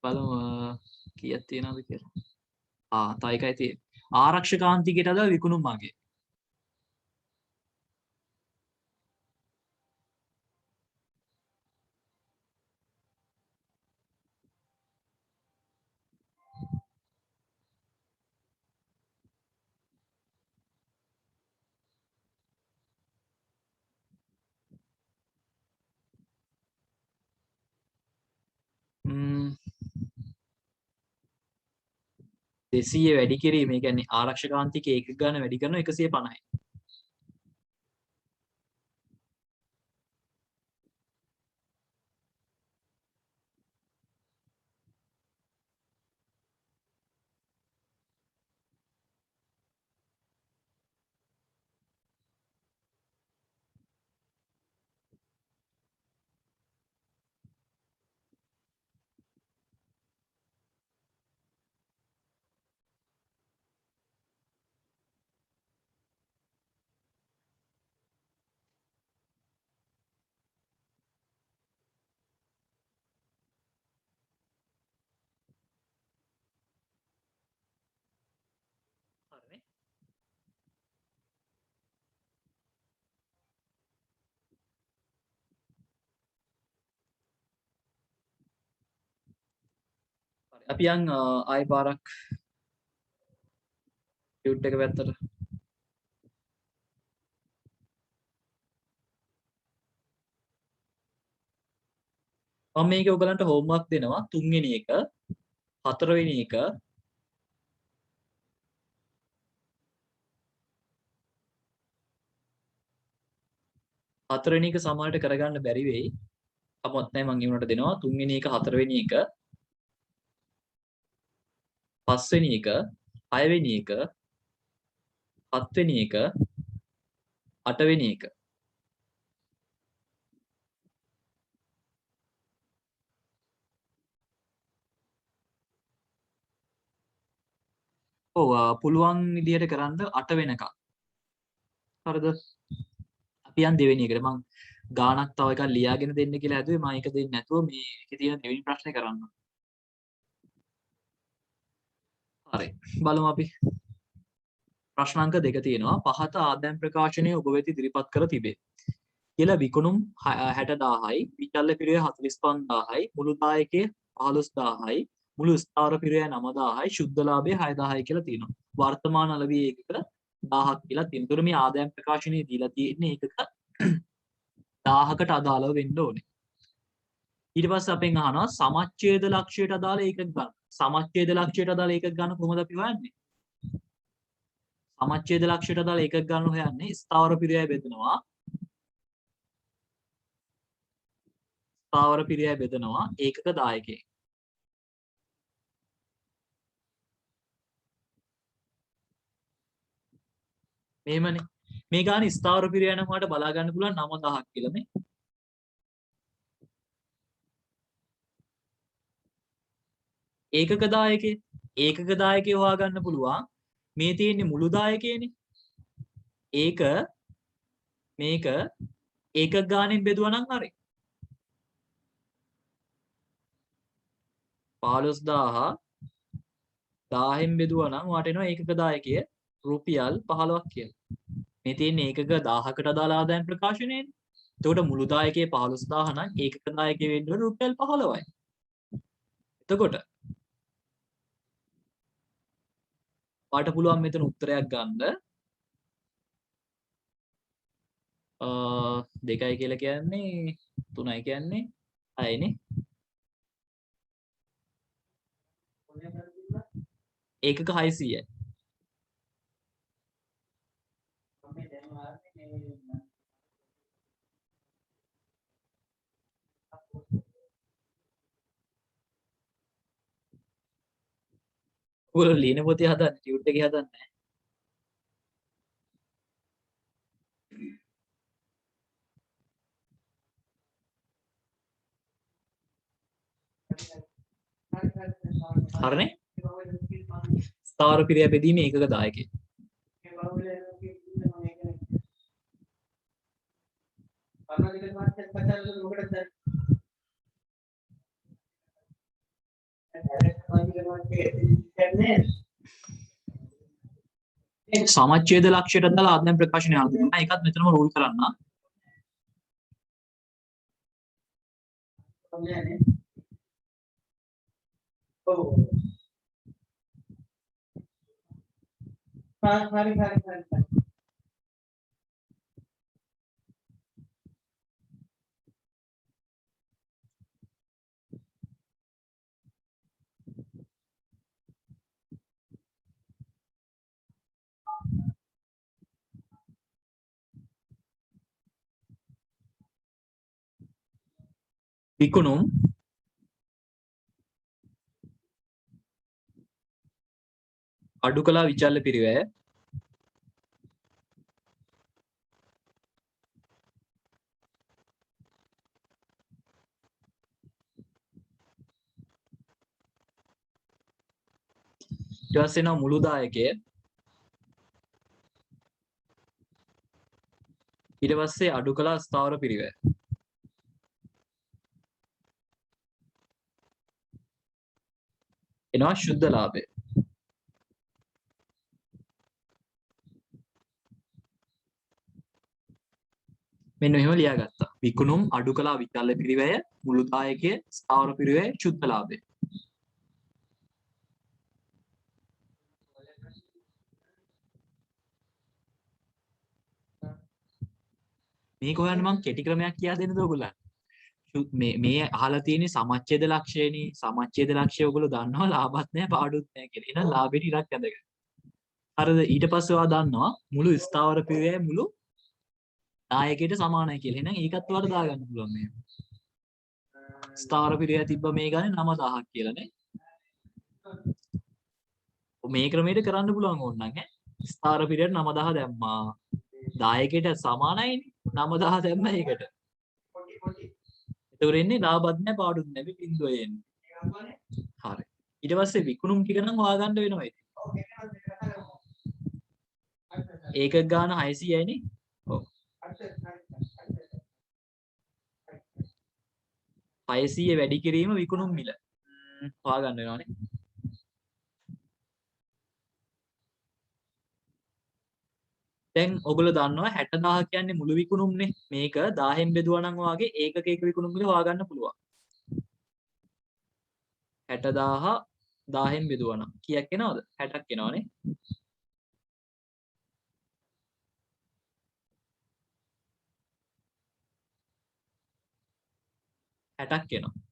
බලමු කීයක් තියෙනවද කියලා. තව එකයි තියෙන්නේ. ආරක්ෂකාන්තිකයට අදාළ විකුණුම් මාර්ගය. දෙසීය වැඩි කිරීම ඒ කියන්නේ ආරක්ෂකාන්තික ඒකක ගන්න වැඩි කරනවා 150යි. හරිනේ. හරි. අපි යන් ආයි පාරක් ටියුට් එක පැත්තට. මම මේක ඔයගලන්ට හෝම්වර්ක් දෙනවා 3 වෙනි එක 4 වෙනි එක 4 වෙනි එක සමහරට කරගන්න බැරි වෙයි. අපොත් නැහැ මම ඊුණට දෙනවා 3 වෙනි එක 4 වෙනි එක 5 වෙනි එක 6 වෙනි එක 7 වෙනි එක 8 වෙනි එක. ඔව් පුළුවන් විදියට කරන්න 8 වෙනකම්. හරිද? අපි යන් දෙවෙනි එකට මම ගානක් තව එකක් ලියාගෙන දෙන්න කියලා හැදුවේ මම ඒක දෙන්නේ නැතුව මේ එකේ තියෙන දෙවෙනි ප්‍රශ්නේ කරන්න. හරි. බලමු අපි. ප්‍රශ්න අංක 2 තියෙනවා. පහත ආදායම් ප්‍රකාශනයේ ඔබ වෙත ඉදිරිපත් කර තිබේ. කියලා විකුණුම් 60000යි, විචල්්‍ය පිරිය 45000යි, මුළු දායකයේ 15000යි, මුළු ස්ථාවර පිරිය 9000යි, ශුද්ධ ලාභය 6000යි කියලා තියෙනවා. වර්තමාන අලෙවි ඒකක 1000ක් කියලා තියෙනවා. ඒතර මේ ආදායම් ප්‍රකාශනයේ දීලා තියෙන්නේ ඒකක 1000කට අදාළව වෙන්න ඕනේ. ඊට පස්සේ අපෙන් අහනවා සමච්ඡේද ලක්ෂයට අදාළ ඒකක ගන්න. සමච්ඡේද ලක්ෂයට අදාළ ඒකක ගන්න කොහොමද අපි හොයන්නේ? සමච්ඡේද ලක්ෂයට අදාළ ඒකක ගන්න හොයන්නේ ස්ථාවර පිරියයි බෙදනවා. ස්ථාවර පිරියයි බෙදනවා ඒකක දායකයෙන්. මෙහෙමනේ. මේ ගානේ ස්ථාවර පිරිය නම් ඔයාලට බලා ගන්න පුළුවන් 9000ක් කියලා මේ. ඒකක දායකයේ හොයාගන්න පුළුවන්. මේ තියෙන්නේ මුළු දායකයනේ. ඒක මේක ඒකක ගානෙන් බෙදුවා නම් හරි. 15000 1000න් බෙදුවා නම් ඔයාට එනවා ඒකක දායකය රුපියල් 15ක් කියලා. මේ තියෙන්නේ ඒකක 1000කට අදාළ ආදායම් ප්‍රකාශනයනේ. එතකොට මුළු දායකයේ 15000 නම් ඒකක දායකයේ වෙන්න ඕනේ රුපියල් 15යි. එතකොට ඔයාට පුළුවන් මෙතන උත්තරයක් ගන්න 2යි කියලා කියන්නේ 3යි කියන්නේ 6යිනේ. ඒකක 600යි. ඔයගොල්ලෝ ලියන පොතේ හදන්නේ ටියුට් එකේ හදන්නේ නැහැ. හරිනේ? ස්ථාවර පිරිය බෙදීමේ ඒකක දායකයෙක්. සමච්ඡේද ලක්ෂයට අදාළ ආදායම් ප්‍රකාශනය හඳුන්වනවා. ඒකත් මෙතනම රූල් කරන්න. හරි. විකුණුම් අඩු කළා විචල්්‍ය පිරිවැය ඊට පස්සේ එනවා මුළු දායකය ඊට පස්සේ අඩු කළා ස්ථාවර පිරිවැය එනවා ශුද්ධ ලාභය මෙන්න මෙහෙම ලියාගත්තා විකුණුම් අඩු කළා විචල්්‍ය පිරිවැය මුළු දායකය ස්ථාවර පිරිවැය ශුද්ධ ලාභය මේක හොයන්න මම කෙටි ක්‍රමයක් කියා දෙන්නද ඔයගොල්ලන්ට මේ අහලා තියෙන්නේ සමච්ඡේද ලක්ෂයනේ සමච්ඡේද ලක්ෂය ඔයගොල්ලෝ දන්නවා ලාභත් නැහැ පාඩුත් නැහැ කියලා. එහෙනම් ලාභෙට ඉරක් ඇඳගන්න. හරිද? ඊට පස්සේ ඔයා දන්නවා මුළු ස්ථාවර පිරිවැය මුළු දායකයට සමානයි කියලා. එහෙනම් ඒකත් ඔයාලට දාගන්න පුළුවන් මේ. ස්ථාවර පිරිවැය තිබ්බ මේ ගානේ 9000ක් කියලානේ. මේ ක්‍රමයට කරන්න පුළුවන් ඕනනම් ඈ. ස්ථාවර පිරිවැයට 9000 දැම්මා. දායකයට සමානයිනේ 9000 දැම්ම ඒකට. එතකොට එන්නේ ලාභත් නැහැ පාඩුත් නැහැ බිඳුවයි එන්නේ. හරි. ඊට පස්සේ විකුණුම් ටික නම් හොයාගන්න වෙනවා ඉතින්. ඒකක ගාන 600යිනේ. ඔව්. 600 වැඩි කිරීම විකුණුම් මිල. හොයාගන්න වෙනවානේ. දැන් ඔයගොල්ලෝ දන්නවා 60000 කියන්නේ මුළු විකුණුම්නේ. මේක 1000න් බෙදුවා නම් වාගේ ඒකක විකුණුම් මිල හොයාගන්න පුළුවන්. 60000 1000න් බෙදුවා නම් කීයක් එනවද? 60ක් එනවනේ. 60ක් එනවා.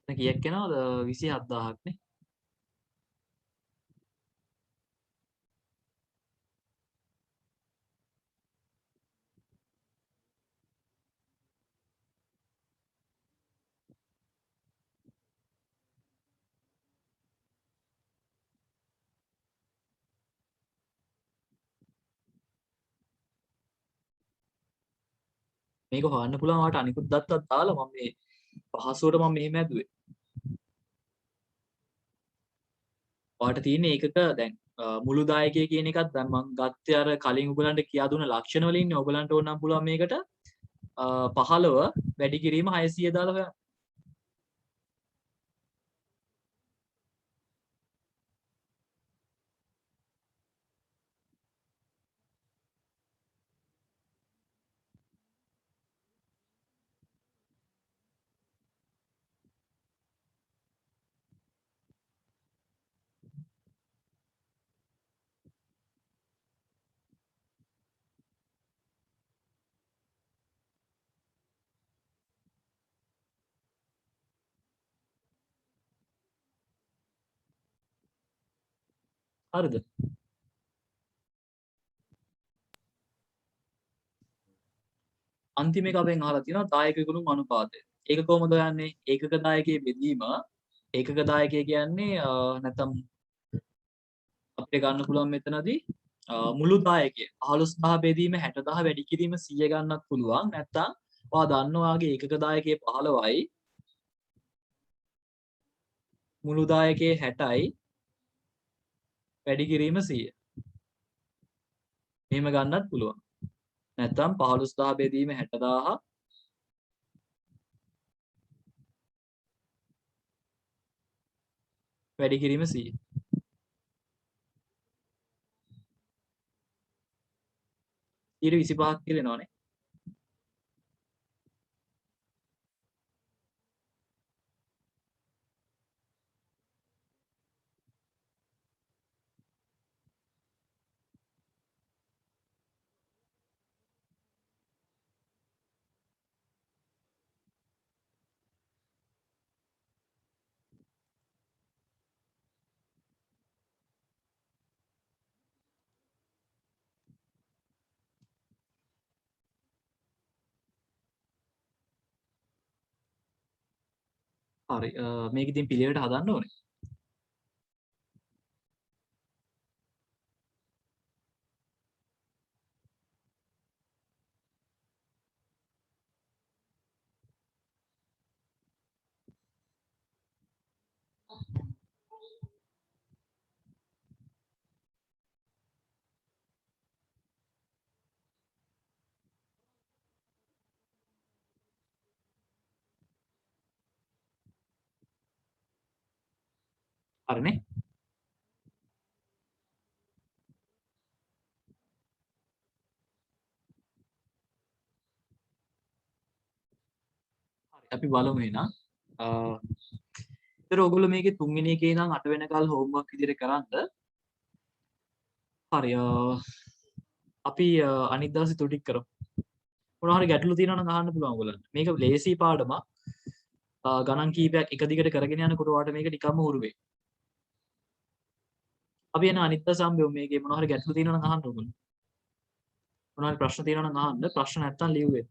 දැන් කීයක් එනවද 27000ක් නේ. මේක හොයන්න පුළුවන් ඔයාලට අනිකුත් දත්තත් දාලා මම මේ පහසුවට මම මෙහෙම ඇදුවේ. ඔයාලට තියෙන්නේ ඒකක දැන් මුළු දායකය කියන එකත් දැන් මම ගත්තේ අර කලින් ඔයගලන්ට කියා දුන්න ලක්ෂණ වලින් ඉන්නේ. ඔයගලන්ට ඕන නම් පුළුවන් මේකට 15 වැඩි කිරීම 600 දාලා හොයන්න. හරිද? අන්තිම එක අපෙන් අහලා තියෙනවා දායක විකුණුම් අනුපාතය. ඒක කොහොමද හොයන්නේ? ඒකක දායකයේ බෙදීම ඒකක දායකය කියන්නේ නැත්නම් අපිට ගන්න පුළුවන් මෙතනදී මුළු දායකය 15000 බෙදීම 60000 වැඩි කිරීම 100 ගන්නත් පුළුවන්. නැත්නම් ඔයා දන්නවා වගේ ඒකක දායකයේ 15යි මුළු දායකයේ 60යි වැඩි කිරීම 100. මෙහෙම ගන්නත් පුළුවන්. නැත්නම් 15000 බෙදීම 60000 වැඩි කිරීම 100. ඊට 25ක් කියලා එනවනේ. හරි. මේක ඉතින් පිළිවෙලට හදන්න ඕනේ. හරිනේ. හරි. අපි බලමු එහෙනම්. ඒතර ඔයගොල්ලෝ මේකේ තුන්වෙනි එකේ ඉඳන් 8 වෙනකල් හෝම්වර්ක් විදිහට කරන්ද? හරි. අපි අනිත් දවසේ තු ටික කරමු. මොනවා හරි ගැටලු තියෙනවා නම් අහන්න පුළුවන් ඔයගොල්ලන්ට. මේක ලේසි පාඩමක්. ගණන් කීපයක් එක දිගට කරගෙන යනකොට ඔයාලට මේක නිකම්ම හුරු වෙයි. අපි එන අනිත් සම්බෙව මේකේ මොනවා හරි ගැටලු තියෙනවා නම් අහන්න ඕගොල්ලෝ. මොනවා හරි ප්‍රශ්න තියෙනවා නම් අහන්න. ප්‍රශ්න නැත්තම් ලියුවේ.